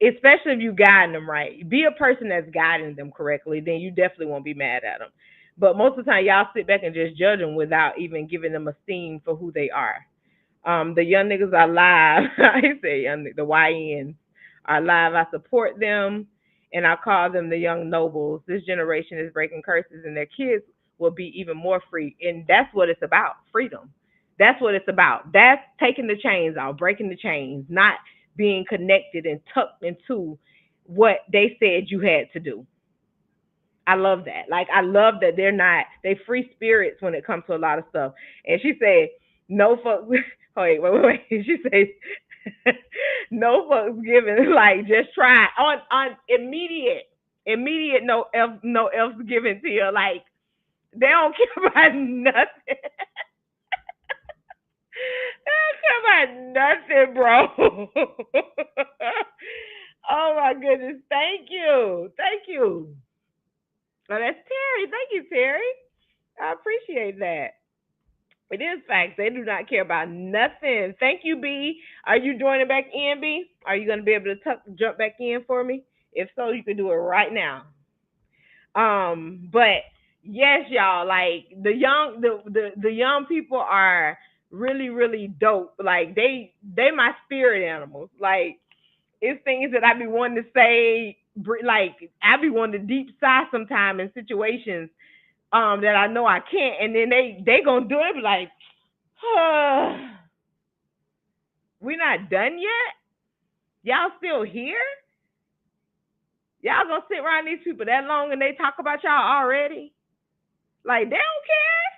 especially if you guiding them right. Be a person that's guiding them correctly, then you definitely won't be mad at them. But most of the time, y'all sit back and just judge them without even giving them esteem for who they are. The young niggas are live. I say the YNs are live. I support them, and I call them the young nobles. This generation is breaking curses, and their kids will be even more free. And that's what it's about, freedom. That's what it's about. That's taking the chains out, breaking the chains, not being connected and tucked into what they said you had to do. I love that. Like I love that they free spirits when it comes to a lot of stuff. And she said, no fuck wait. She said no fucks given, like just try on immediate no else given to you. Like they don't care about nothing. They don't care about nothing, bro. Oh my goodness. Thank you. Oh, that's Terry. Thank you, Terry. I appreciate that. It is facts. They do not care about nothing. Thank you, B. Are you joining back in, B? Are you going to be able to jump back in for me? If so, you can do it right now. But yes, y'all, like the young people are really, really dope. Like they my spirit animals. Like it's things that I be wanting to say, like I be wanting to deep sigh sometime in situations that I know I can't, and then they gonna do it, be like, we not done yet. Y'all still here? Y'all gonna sit around these people that long and they talk about y'all already? Like they don't care.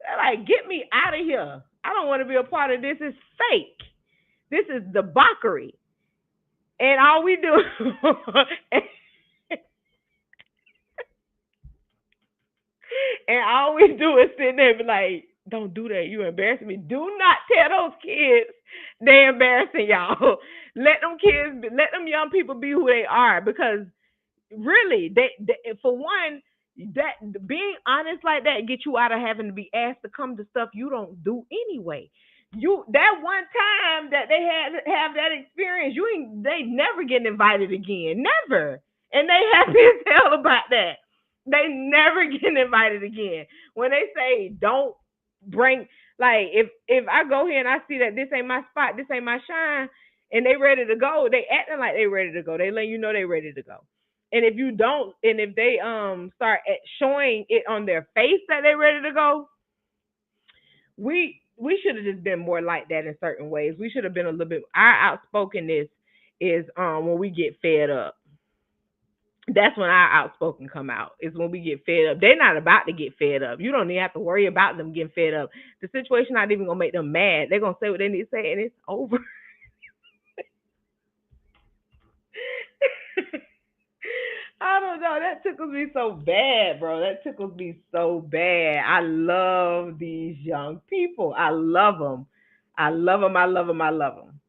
They're like, get me out of here. I don't want to be a part of this. It's fake. This is debauchery. And all we do and all we do is sit there and be like, don't do that. You embarrassing me. Do not tell those kids they're embarrassing y'all. Let them young people be who they are, because really, they for one, that being honest like that get you out of having to be asked to come to stuff you don't do anyway. You that one time that they have that experience, they never get invited again, never, and they happy as hell about that. They never get invited again. When they say don't bring, like if I go here and I see that this ain't my spot, this ain't my shine, and they ready to go, they acting like they ready to go. They letting you know they ready to go. And if you don't, and if they start showing it on their face that they ready to go, we should have just been more like that in certain ways. We should have been a little bit. Our outspokenness is when we get fed up. That's when our outspoken come out. Is when we get fed up. They're not about to get fed up. You don't even have to worry about them getting fed up. The situation not even gonna make them mad. They're gonna say what they need to say, and it's over. I don't know. That tickles me so bad, bro. That tickles me so bad. I love these young people. I love them. I love them. I love them. I love them.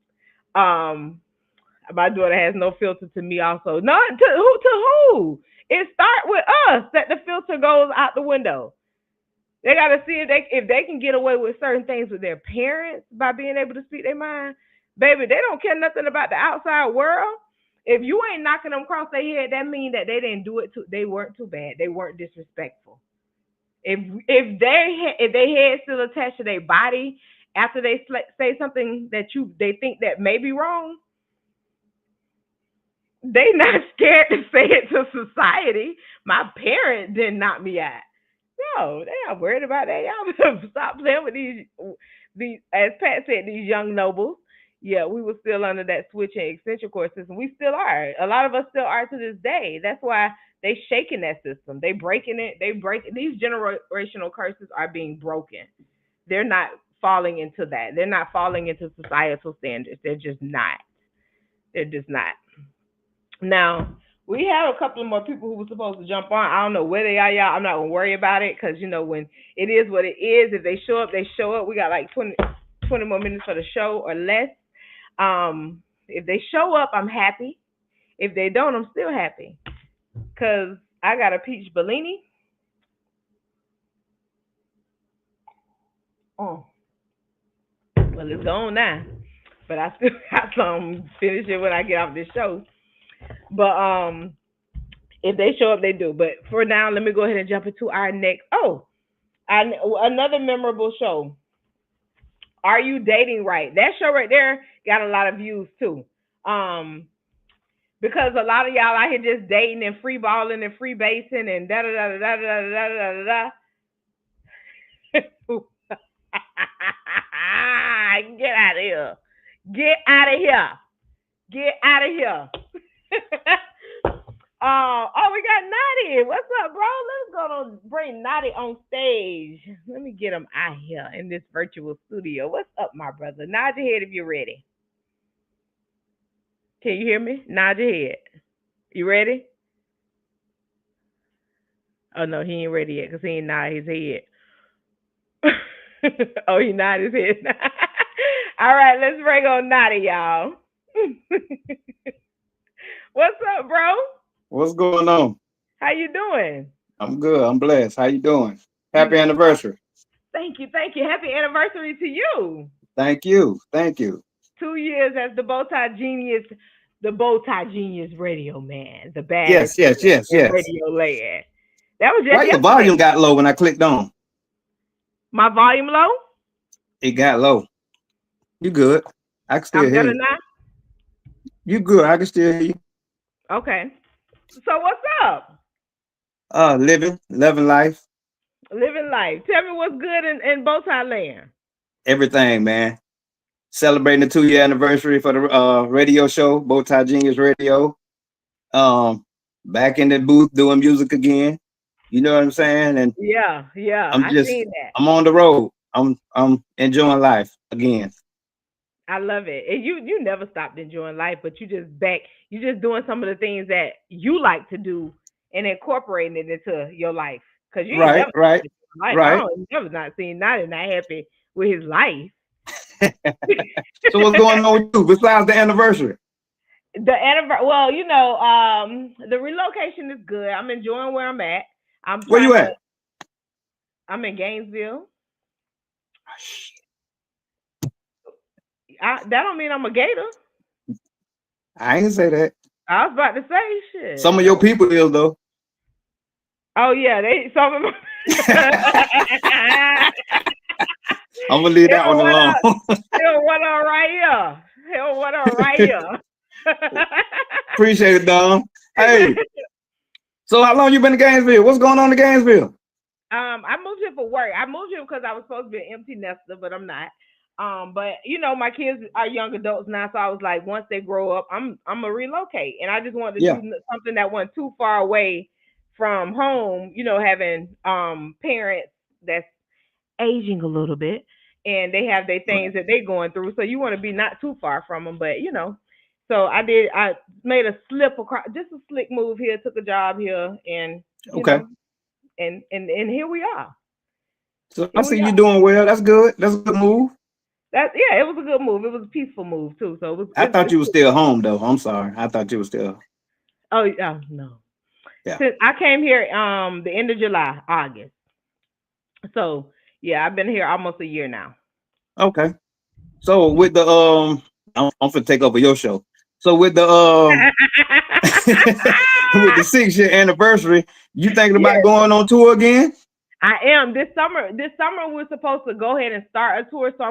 My daughter has no filter to me. Also, not to who? To who? It start with us that the filter goes out the window. They gotta see if they can get away with certain things with their parents by being able to speak their mind. Baby, they don't care nothing about the outside world. If you ain't knocking them across their head, that means that they didn't do it too. They weren't too bad. They weren't disrespectful. If they head still attached to their body after they say something that they think that may be wrong, they not scared to say it to society. My parents didn't knock me out. No, they not worried about that. Y'all better stop playing with these, as Pat said, these young nobles. Yeah, we were still under that switch and extension course system. We still are. A lot of us still are to this day. That's why they shaking that system. They breaking it. These generational curses are being broken. They're not falling into that. They're not falling into societal standards. They're just not. They're just not. Now, we have a couple of more people who were supposed to jump on. I don't know where they are, y'all. I'm not going to worry about it because, when it is what it is, if they show up, they show up. We got like 20 more minutes for the show or less. If they show up, I'm happy. If they don't, I'm still happy because I got a peach Bellini. Oh, well, it's gone now, but I still got some. Finish it when I get off this show. But if they show up, they do. But for now, let me go ahead and jump into our next. Another memorable show. Are You Dating Right? That show right there got a lot of views too. Because a lot of y'all out here just dating and free balling and free basing and da da da da da da da da da. Get out of here. Get out of here. Get out of here. We got Naughty. What's up, bro? Let's go on bring Naughty on stage. Let me get him out here in this virtual studio. What's up, my brother? Nod your head if you're ready. Can you hear me? Nod your head. You ready? Oh no, he ain't ready yet because he ain't nod his head. Oh, he nod his head. All right, let's bring on Naughty, y'all. What's up, bro? What's going on? How you doing? I'm good. I'm blessed. How you doing? Happy anniversary. Thank you. Thank you. Happy anniversary to you. Thank you. Thank you. 2 years as the Bowtie Genius radio man, the baddest Yes. radio land. That was just Why your volume got low when I clicked on? My volume low? It got low. You good. I can still hear you. Now? You good. I can still hear you. Okay. So what's up? Living life, Living life. Tell me what's good in Bowtie Land. everything, man. Celebrating the 2-year anniversary for the radio show, Bowtie Genius Radio. Um, Back in the booth doing music again. You know what I'm saying? And Yeah, I'm I just seen that. I'm on the road. I'm enjoying life again. I love it. And you never stopped enjoying life, but you just doing some of the things that you like to do and incorporating it into your life. Cause you ain't Right, never right, stopped enjoying life. I right. don't never not seen not not happy with his life. So what's going on with you besides the anniversary? The anniversary. Well, the relocation is good. I'm enjoying where I'm at. I'm Where trying you to. at? I'm in Gainesville. Oh, shit. That don't mean I'm a Gator. I ain't say that. I was about to say shit. Some of your people is though. Oh yeah, they some of them. I'm gonna leave that He'll one what alone. up? He'll what up right here. He'll what up right here. Appreciate it, Dom. Hey, so how long you been in Gainesville? What's going on in Gainesville? I moved here for work. I moved here because I was supposed to be an empty nester, but I'm not. But my kids are young adults now, so I was like, once they grow up, I'm gonna relocate, and I just wanted to Yeah, do something that wasn't too far away from home. Having parents that's aging a little bit, and they have their right. things that they're going through, so you want to be not too far from them, but. So I made a slip across, just a slick move here, took a job here, and you Okay. know, and here we are. So I Here we see you are. doing well. That's good. That's a good move. Yeah, it was a good move. It was a peaceful move too. So I thought it's you were still home though. I'm sorry. I thought you were still. oh yeah, no. Yeah. Since I came here the end of July, August. So yeah, I've been here almost a year now. Okay. So with the I'm gonna take over your show. So with the with the 6-year anniversary, you thinking about Yes, going on tour again? I am. This summer we're supposed to go ahead and start a tour. So I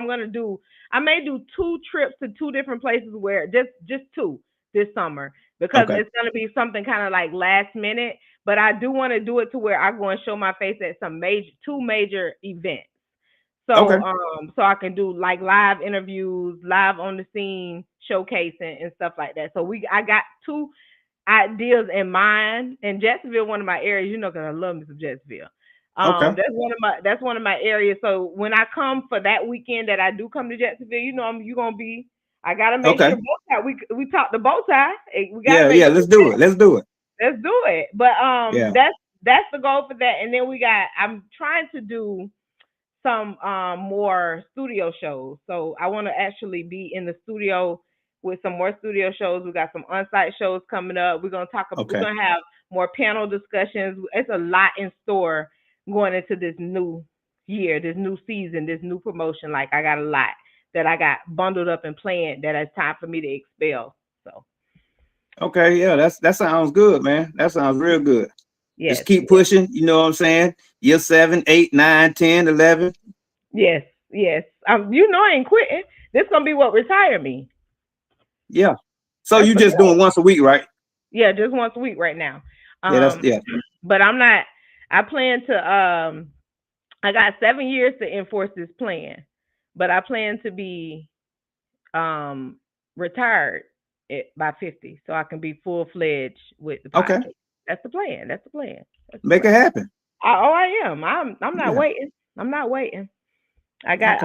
may do 2 trips to 2 different places where just 2 this summer because Okay. it's gonna be something kind of like last minute. But I do want to do it to where I go and show my face at some 2 major events. Okay. So I can do like live interviews, live on the scene, showcasing and stuff like that. So I got 2 ideas in mind. And Jacksonville, one of my areas, because I love me some Jacksonville. Okay. That's one of my areas. So when I come for that weekend that I do come to Jacksonville, you gonna be. I gotta make Okay. sure bow tie. We talked the bow tie. We gotta Yeah, make yeah. sure Let's do it. Let's do it. let's do it. But Yeah. that's the goal for that. And then I'm trying to do some more studio shows. So I want to actually be in the studio with some more studio shows. We got some on-site shows coming up. We're Okay. gonna have more panel discussions. It's a lot in store going into this new year, this new season, this new promotion. Like I got a lot that I got bundled up and planned that it's time for me to expel. So Okay. Yeah. That sounds good, man. That sounds real good. Just yes, keep pushing. You know what I'm saying? Year 7, 8, 9, 10, 11. yes, yes. I ain't quitting. This gonna be what retire me. Yeah. So That's you for just sure. doing once a week, right? Yeah, just once a week right now. Yeah. Um, Yeah. but I'm not. I plan to. I got 7 years to enforce this plan, but I plan to be retired by 50, so I can be full fledged with the Okay. podcast. That's the plan. That's the plan. That's the Make it plan. happen. I am. I'm not Yeah. waiting. I'm not waiting. Okay.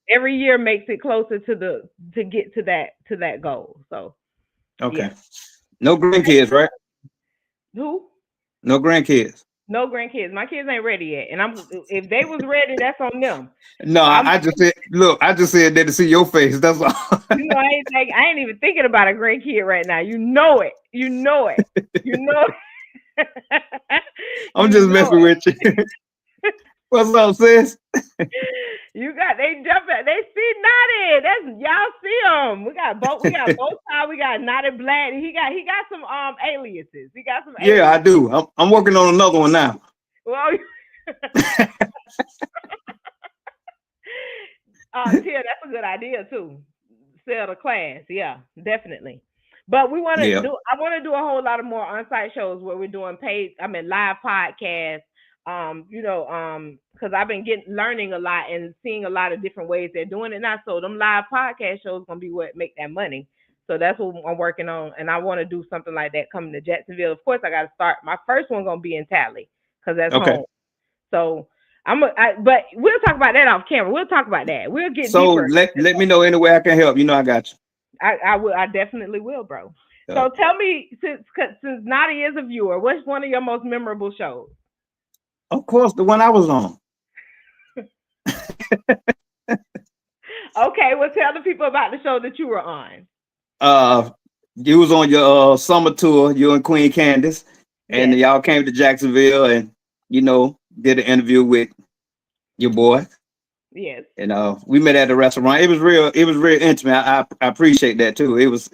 Every year makes it closer to get to that goal. So Okay. yeah. No grandkids, right? Who? No grandkids. No grandkids. My kids ain't ready yet, and if they was ready, that's on them. No, I'm, I just said, look, I just said that to see your face. That's all. I ain't even thinking about a grandkid right now. You know it. You know it. You know it. I'm You just know messing with you. What's up, sis? they jumping. They see Naughty. That's y'all see them. We got both sides. We got Naughty Black. He got some aliases. He got some Yeah, I aliases. do. I'm working on another one now. Well, Tia, that's a good idea too. Sell the class, yeah, definitely. But we want to Yeah. do. I want to do a whole lot of more on-site shows where we're doing paid. I mean, live podcasts. Because I've been learning a lot and seeing a lot of different ways they're doing it now. So them live podcast shows gonna be what make that money. So that's what I'm working on, and I want to do something like that coming to Jacksonville. Of course, I got to start. My first one gonna be in Tally because that's Okay. home. So but we'll talk about that off camera. We'll talk about that. We'll get So deeper. let me know any way I can help. You know I got you. I will. I definitely will, bro. Yeah. So tell me, since Nadi is a viewer, what's one of your most memorable shows? Of course, the one I was on. Okay, well, tell the people about the show that you were on. You was on your summer tour, you and Queen Candace, and Yes. y'all came to Jacksonville and did an interview with your boy. Yes. And we met at the restaurant. It was real intimate. I appreciate that too. It was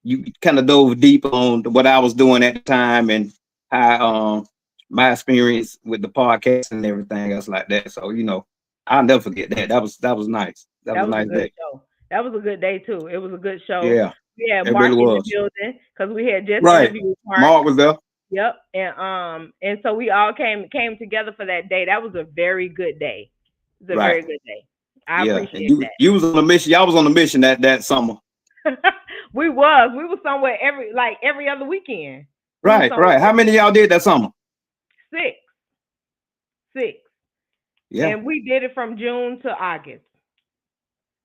you kind of dove deep on what I was doing at the time and how my experience with the podcast and everything else like that. So I'll never forget that. That was nice. That was a nice day. Show. That was a good day too. It was a good show. Yeah. We had it Mark really in was. the building because we had just Right. interviewed Mark was there. Yep. And so we all came together for that day. That was a very good day. It was a very good day. I appreciate that. You was on a mission. Y'all was on a mission that summer. We was somewhere every other weekend. Right. How many of y'all did that summer? 6. Yeah. And we did it from June to August.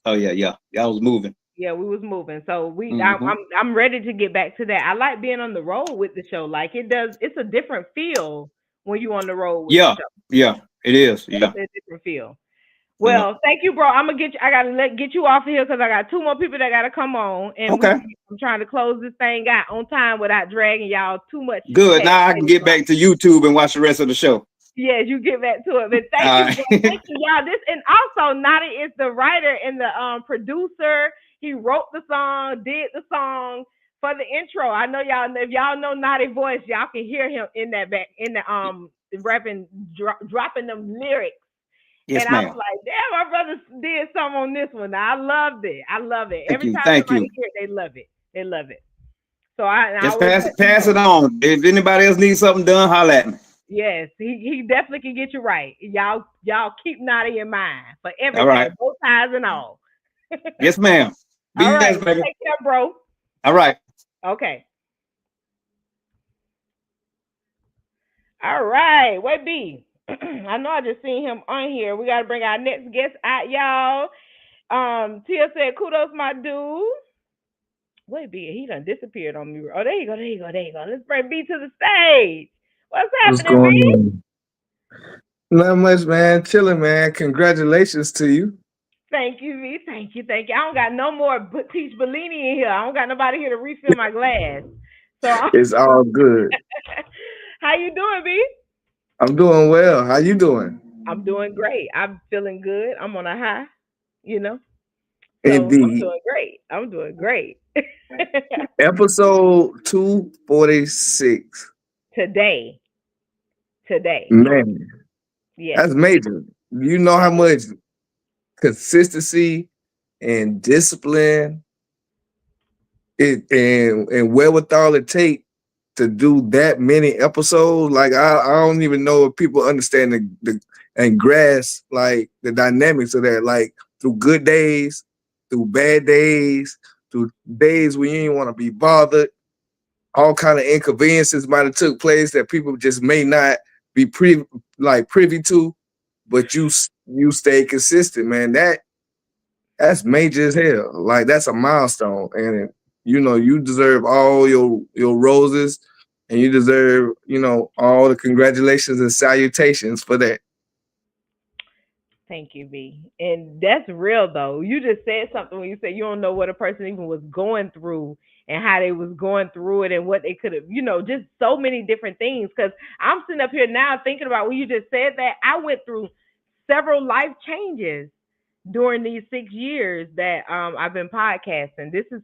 Oh yeah. Y'all was moving. Yeah, we was moving. So I'm ready to get back to that. I like being on the road with the show. Like it's a different feel when you're on the road with the show. Yeah, it is. Yeah. It's a different feel. Well, thank you, bro. I'm gonna get you. I gotta get you off of here because I got 2 more people that gotta come on, and I'm trying to close this thing out on time without dragging y'all too much. Good. Now I can get back to YouTube and watch the rest of the show. Yes, you get back to it. But thank you, thank you, y'all. And also Nadi is the writer and the producer. He wrote the song, did the song for the intro. I know y'all. If y'all know Nadi voice, y'all can hear him in the rapping, dropping them lyrics. Yes, and ma'am. I was like, damn, my brother did something on this one. I loved it. Every time Thank somebody you. hear it, they love it. So Just pass it on. If anybody else needs something done, holler at me. Yes, he definitely can get you right. Y'all keep Nadi in mind for everything, All right. both sides and all. Yes, ma'am. Be All right, nice, baby. take care, bro. All right. Okay. All right. Where B? I know I just seen him on here. We got to bring our next guest out, y'all. Tia said, kudos, my dude. Wait, B, he done disappeared on me. Oh, there you go. Let's bring B to the stage. What's happening, going B? on? Not much, man. Chilling, man. Congratulations to you. Thank you, V. Thank you. I don't got no more Peach Bellini in here. I don't got nobody here to refill my glass. So It's all good. How you doing, B? I'm doing well. How you doing? I'm doing great. I'm feeling good. I'm on a high, So Indeed. I'm doing great. Episode 246. Today. Man, Yes. that's major. You know how much consistency and discipline and wherewithal it takes to do that many episodes. Like I don't even know if people understand and grasp like the dynamics of that. Like through good days, through bad days, through days when you didn't want to be bothered, all kind of inconveniences might have took place that people just may not be privy to, but you stay consistent, man. That's major as hell. Like that's a milestone, and you deserve all your roses, and you deserve all the congratulations and salutations for that. Thank you, B. And that's real though. You just said something when you said you don't know what a person even was going through and how they was going through it and what they could have, just so many different things. Because I'm sitting up here now thinking about when you just said that I went through several life changes during these 6 years that I've been podcasting. This is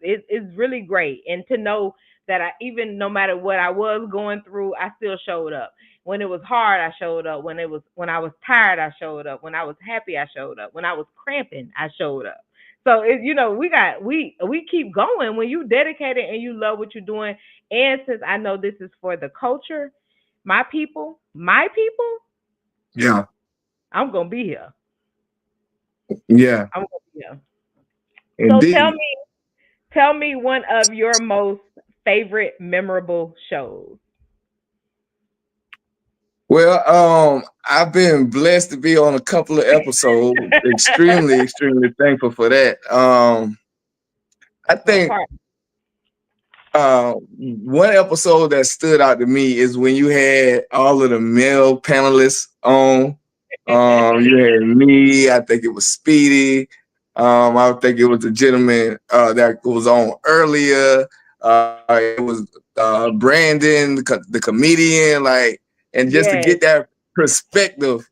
it's really great. And to know that I, even no matter what I was going through, I still showed up. When it was hard, I showed up. When I was tired, I showed up. When I was happy, I showed up. When I was cramping, I showed up. So it, we keep going when you dedicated and you love what you're doing. And since I know this is for the culture, my people, Yeah. I'm gonna be here. Yeah. I'm gonna be here. So Indeed. tell me one of your most favorite memorable shows. Well, I've been blessed to be on a couple of episodes. Extremely, extremely thankful for that. I What think part? one episode that stood out to me is when you had all of the male panelists on. You had me. I think it was Speedy. I think it was the gentleman that was on earlier. It was Brandon, the comedian. Like, and just to Yes, get that perspective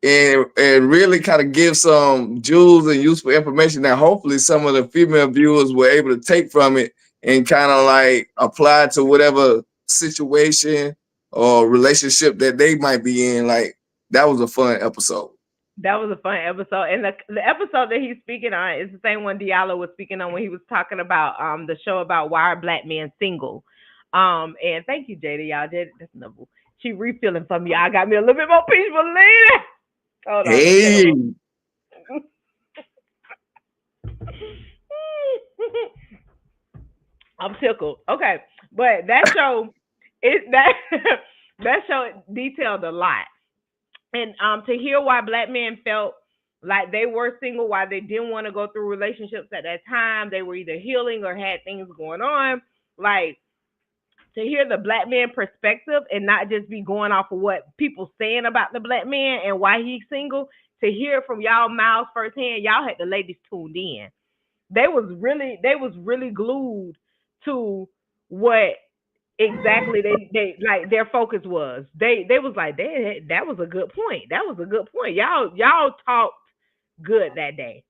and really kind of give some jewels and useful information that hopefully some of the female viewers were able to take from it and kind of like apply to whatever situation or relationship that they might be in. Like, that was a fun episode. that was a fun episode. And the episode that he's speaking on is the same one Diallo was speaking on when he was talking about the show about why are black men single. And thank you, Jada, y'all. That's noble. She refilling for me. I got me a little bit more peaceful later. Hold on, let me get a Hey, little. I'm tickled. Okay, but that show, it that that show detailed a lot, and to hear why black men felt like they were single, why they didn't want to go through relationships at that time, they were either healing or had things going on. Like to hear the black man perspective and not just be going off of what people saying about the black man and why he's single. To hear it from y'all mouths firsthand, y'all had the ladies tuned in. They was really glued to what exactly they like their focus was. They was like that was a good point. That was a good point. Y'all talked good that day.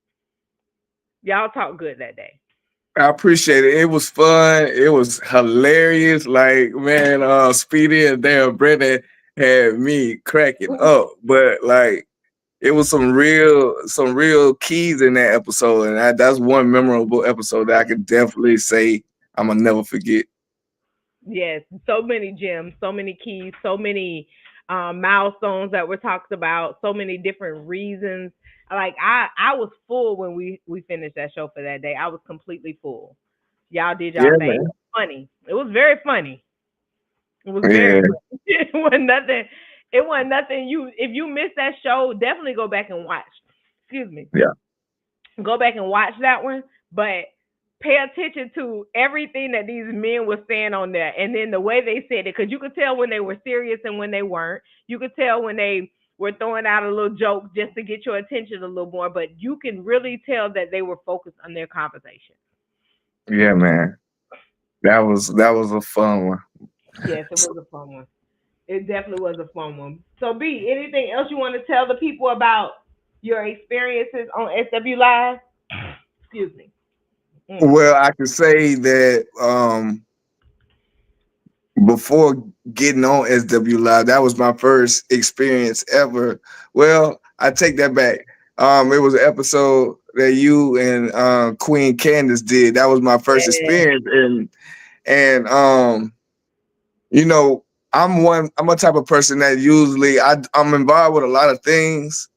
Y'all talked good that day. I appreciate it. It was fun. It was hilarious. Like, man, Speedy and damn Brandon had me cracking up. But like, it was some real keys in that episode, and that's one memorable episode that I could definitely say I'm gonna never forget. Yes, so many gems, so many keys, so many milestones that were talked about, so many different reasons. Like I was full when we finished that show for that day. I was completely full. Y'all did y'all Yeah, thing. It man. was funny. It was very funny. It was very Yeah, funny. It wasn't nothing. It wasn't nothing. If you missed that show, definitely go back and watch. Excuse me. yeah, Go back and watch that one, but pay attention to everything that these men were saying on there, and then the way they said it, because you could tell when they were serious and when they weren't. You could tell when they were throwing out a little joke just to get your attention a little more, but you can really tell that they were focused on their conversation. yeah, man. That was a fun one. Yes, it was a fun one. It definitely was a fun one. So, B, anything else you want to tell the people about your experiences on SW Live? Excuse me. Well, I can say that before getting on SW Live, that was my first experience ever. Well, I take that back. It was an episode that you and Queen Candace did. That was my first Yeah. experience, and you know, I'm a type of person that usually I'm involved with a lot of things,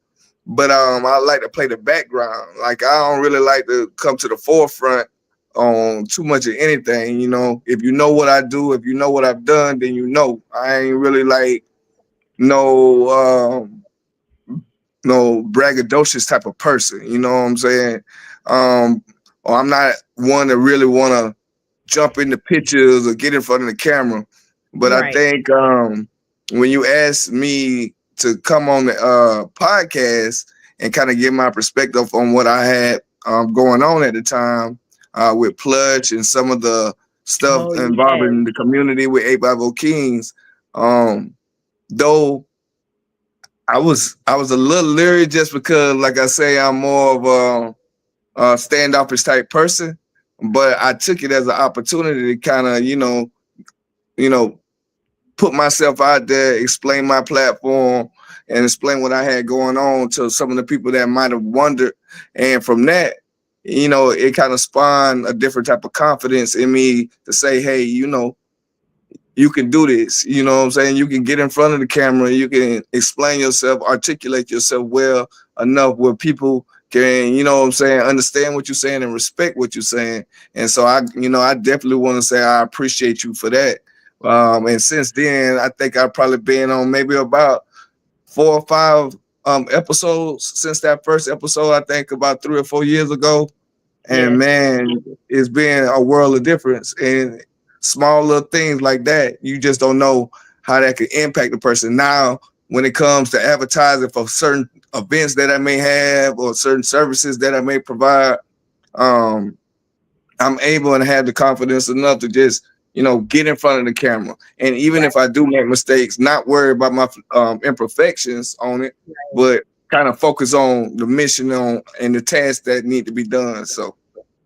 but I like to play the background. Like, I don't really like to come to the forefront on too much of anything. You know, if you know what I do, if you know what I've done, then you know. I ain't really like no no braggadocious type of person. You know what I'm saying? Or I'm not one to really want to jump into pictures or get in front of the camera. But I Right. think when you asked me to come on the podcast and kind of give my perspective on what I had going on at the time with Pludge and some of the stuff Oh yes. involving the community with 850 Kings, though I was a little leery just because, like I say, I'm more of a standoffish type person, but I took it as an opportunity to kind of, you know, put myself out there, explain my platform, and explain what I had going on to some of the people that might have wondered. And from that, you know, it kind of spawned a different type of confidence in me to say, hey, you know, you can do this. You know what I'm saying? You can get in front of the camera, you can explain yourself, articulate yourself well enough where people can, you know what I'm saying, understand what you're saying and respect what you're saying. And so I definitely want to say I appreciate you for that. And since then, I think I've probably been on maybe about 4 or 5 episodes since that first episode, I think about 3 or 4 years ago. And Yes. man, it's been a world of difference. And small little things like that, you just don't know how that could impact the person. Now, when it comes to advertising for certain events that I may have or certain services that I may provide, um, I'm able and have the confidence enough to just, you know, get in front of the camera. And even if I do make mistakes, not worry about my imperfections on it, but kind of focus on the mission on and the tasks that need to be done. So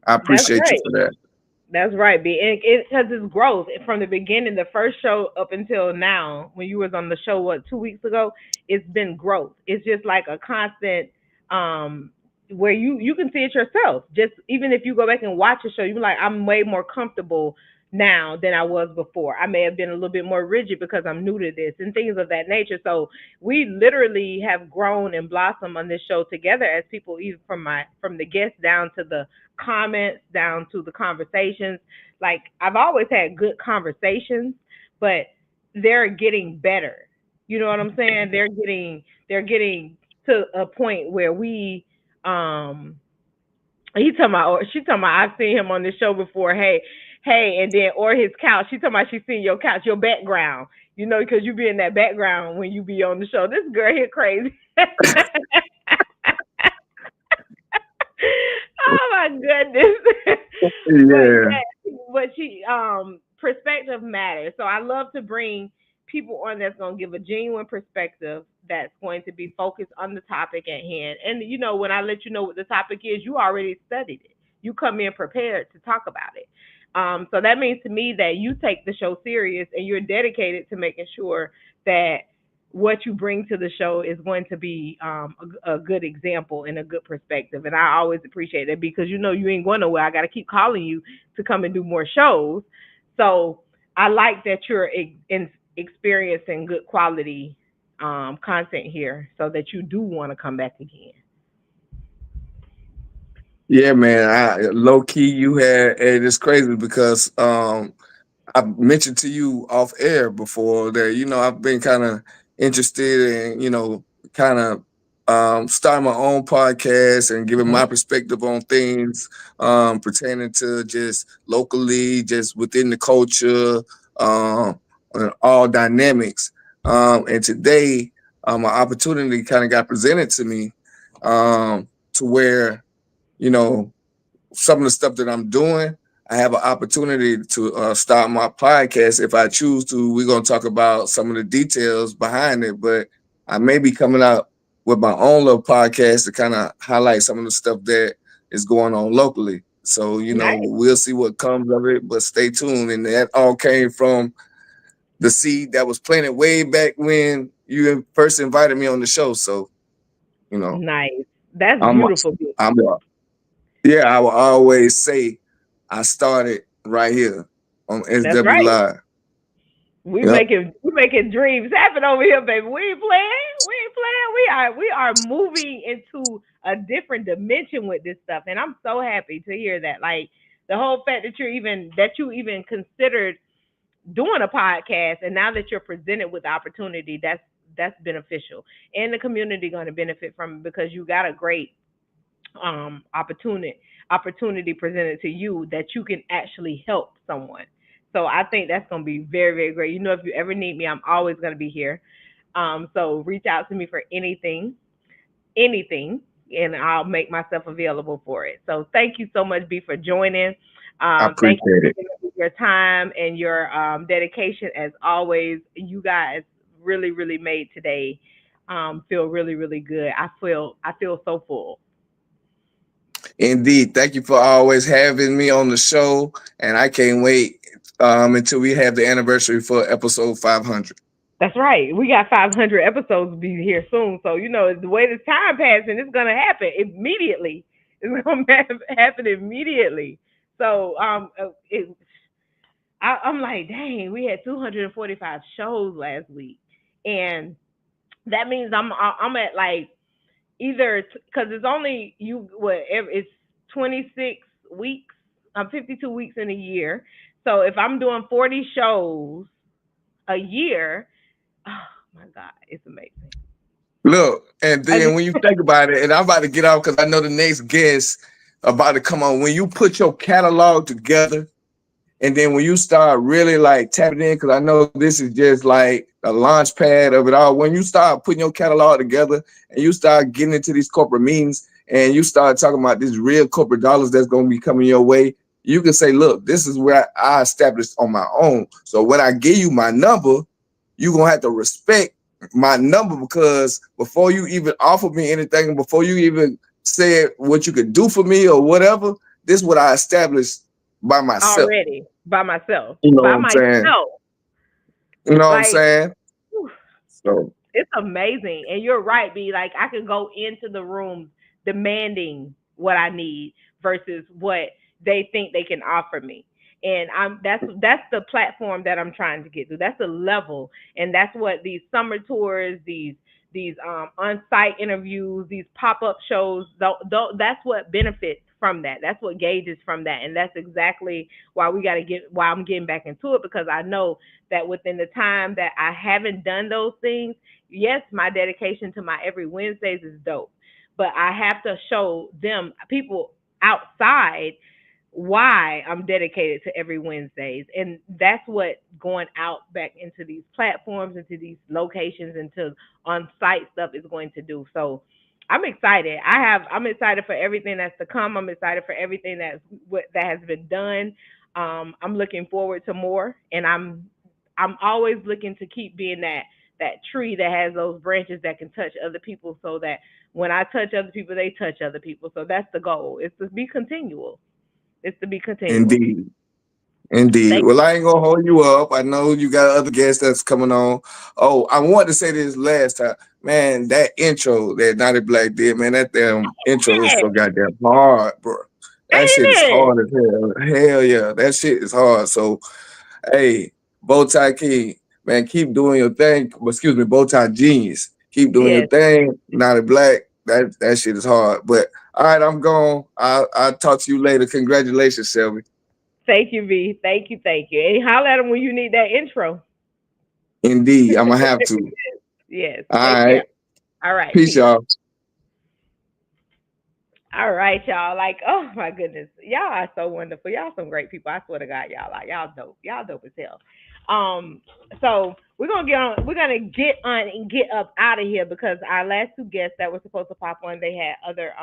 I That's appreciate you right. for that. That's right, B. And because it's growth from the beginning, the first show up until now, when you was on the show, what, 2 weeks ago, it's been growth. It's just like a constant, um, where you can see it yourself. Just even if you go back and watch the show, you be like, I'm way more comfortable now than I was before. I may have been a little bit more rigid because I'm new to this and things of that nature. So we literally have grown and blossomed on this show together as people, even from the guests down to the comments down to the conversations. Like I've always had good conversations, but they're getting better. You know what I'm saying? They're getting to a point where we he talking about or she talking about I've seen him on the show before. Hey, and then or his couch. She talking about she seen your couch, your background. You know, because you be in that background when you be on the show. This girl here crazy. Oh my goodness. But Yeah. yeah, but she perspective matters. So I love to bring people on that's gonna give a genuine perspective that's going to be focused on the topic at hand. And you know, when I let you know what the topic is, you already studied it. You come in prepared to talk about it. So that means to me that you take the show serious and you're dedicated to making sure that what you bring to the show is going to be a good example and a good perspective. And I always appreciate that because you know you ain't going nowhere. I got to keep calling you to come and do more shows. So I like that you're experiencing good quality content here, so that you do want to come back again. Yeah, man. Low key, you had, and it's crazy because I mentioned to you off air before that, you know, I've been kind of interested in, you know, kind of starting my own podcast and giving my Mm-hmm. perspective on things pertaining to just locally, just within the culture, and all dynamics. And today, an opportunity kind of got presented to me to where, you know, some of the stuff that I'm doing, I have an opportunity to start my podcast. If I choose to, we're going to talk about some of the details behind it, but I may be coming out with my own little podcast to kind of highlight some of the stuff that is going on locally. So, you know, Nice, we'll see what comes of it, but stay tuned. And that all came from the seed that was planted way back when you first invited me on the show. So, you know, nice. That's I'm, beautiful. B. I'm yeah, I will always say I started right here on That's SW right. Live. We Yep. making dreams happen over here, baby. We ain't playing. We ain't playing. We are moving into a different dimension with this stuff, and I'm so happy to hear that. Like the whole fact that you even considered doing a podcast, and now that you're presented with the opportunity, that's beneficial, and the community going to benefit from it because you got a great um opportunity opportunity presented to you that you can actually help someone. So I think that's going to be very, very great. You know, if you ever need me, I'm always going to be here. So reach out to me for anything, and I'll make myself available for it. So thank you so much, B, for joining. I Thank you appreciate for it. giving me your time and your dedication as always. You guys really, really made today feel really, really good. I feel so full. Indeed. Thank you for always having me on the show. And I can't wait until we have the anniversary for episode 500. That's right. We got 500 episodes to be here soon. So, you know, the way this time passing, it's going to happen immediately. It's gonna happen immediately. So I'm like, dang, we had 245 shows last week, and that means I'm at like either because it's only you whatever it's 26 weeks. I'm 52 weeks in a year. So if I'm doing 40 shows a year, oh my God, it's amazing. Look, and I then just, when you think about it, and I'm about to get off because I know the next guest about to come on. When you put your catalog together, and then when you start really like tapping in, because I know this is just like a launch pad of it all. When you start putting your catalog together and you start getting into these corporate meetings and you start talking about these real corporate dollars that's going to be coming your way, you can say, look, this is where I established on my own. So when I give you my number, you're going to have to respect my number, because before you even offer me anything, before you even said what you could do for me or whatever, this is what I established by myself. already by myself. You know By what I'm saying? myself. You know what I'm Like, saying? whew, So it's amazing. And you're right, B. Like I can go into the rooms demanding what I need versus what they think they can offer me. And that's the platform that I'm trying to get to. That's the level. And that's what these summer tours, these on-site interviews, these pop-up shows, that's what benefits from that. That's what gauges from that. And that's exactly why I'm getting back into it, because I know that within the time that I haven't done those things, yes, my dedication to my every Wednesdays is dope, but I have to show them people outside why I'm dedicated to every Wednesdays. And that's what going out back into these platforms, into these locations, into on site stuff is going to do. So I'm excited. I'm excited for everything that's to come. I'm excited for everything that has been done. I'm looking forward to more, and I'm always looking to keep being that tree that has those branches that can touch other people, so that when I touch other people, they touch other people. So that's the goal. It's to be continual. It's to be continual. indeed. Indeed. Thank Well, I ain't gonna hold you up. I know you got other guests that's coming on. Oh, I wanted to say this last time. Man, that intro that Naughty Black did, man, that damn intro is you. so goddamn hard, bro. That shit is Ain't it? hard as hell. Hell yeah, that shit is hard. So, hey, Bowtie King, man, keep doing your thing. Excuse me, Bowtie Genius, keep doing your Yes. thing. Naughty Black, that shit is hard. But all right, I'm gone. I'll talk to you later. Congratulations, Shelby. Thank you, V. Thank you. Thank you. And holler at him when you need that intro. Indeed, I'm gonna have to. Yes. All Take care. right. All right. Peace, Peace. y'all. All right, y'all. Like, oh my goodness, y'all are so wonderful. Y'all some great people. I swear to God, y'all like y'all dope. Y'all dope as hell. So we're gonna get on. We're gonna get on and get up out of here, because our last two guests that were supposed to pop on, they had other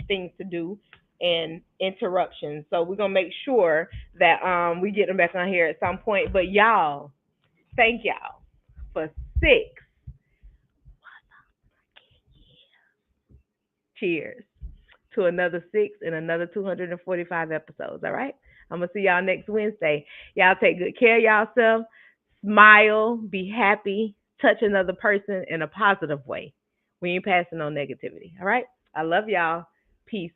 things to do and interruptions. So we're gonna make sure that we get them back on here at some point. But y'all, thank y'all for 6 cheers to another 6 and another 245 episodes. All right. I'm gonna see y'all next Wednesday. Y'all take good care of yourself. Smile, be happy, touch another person in a positive way. We ain't passing no negativity. All right. I love y'all. Peace.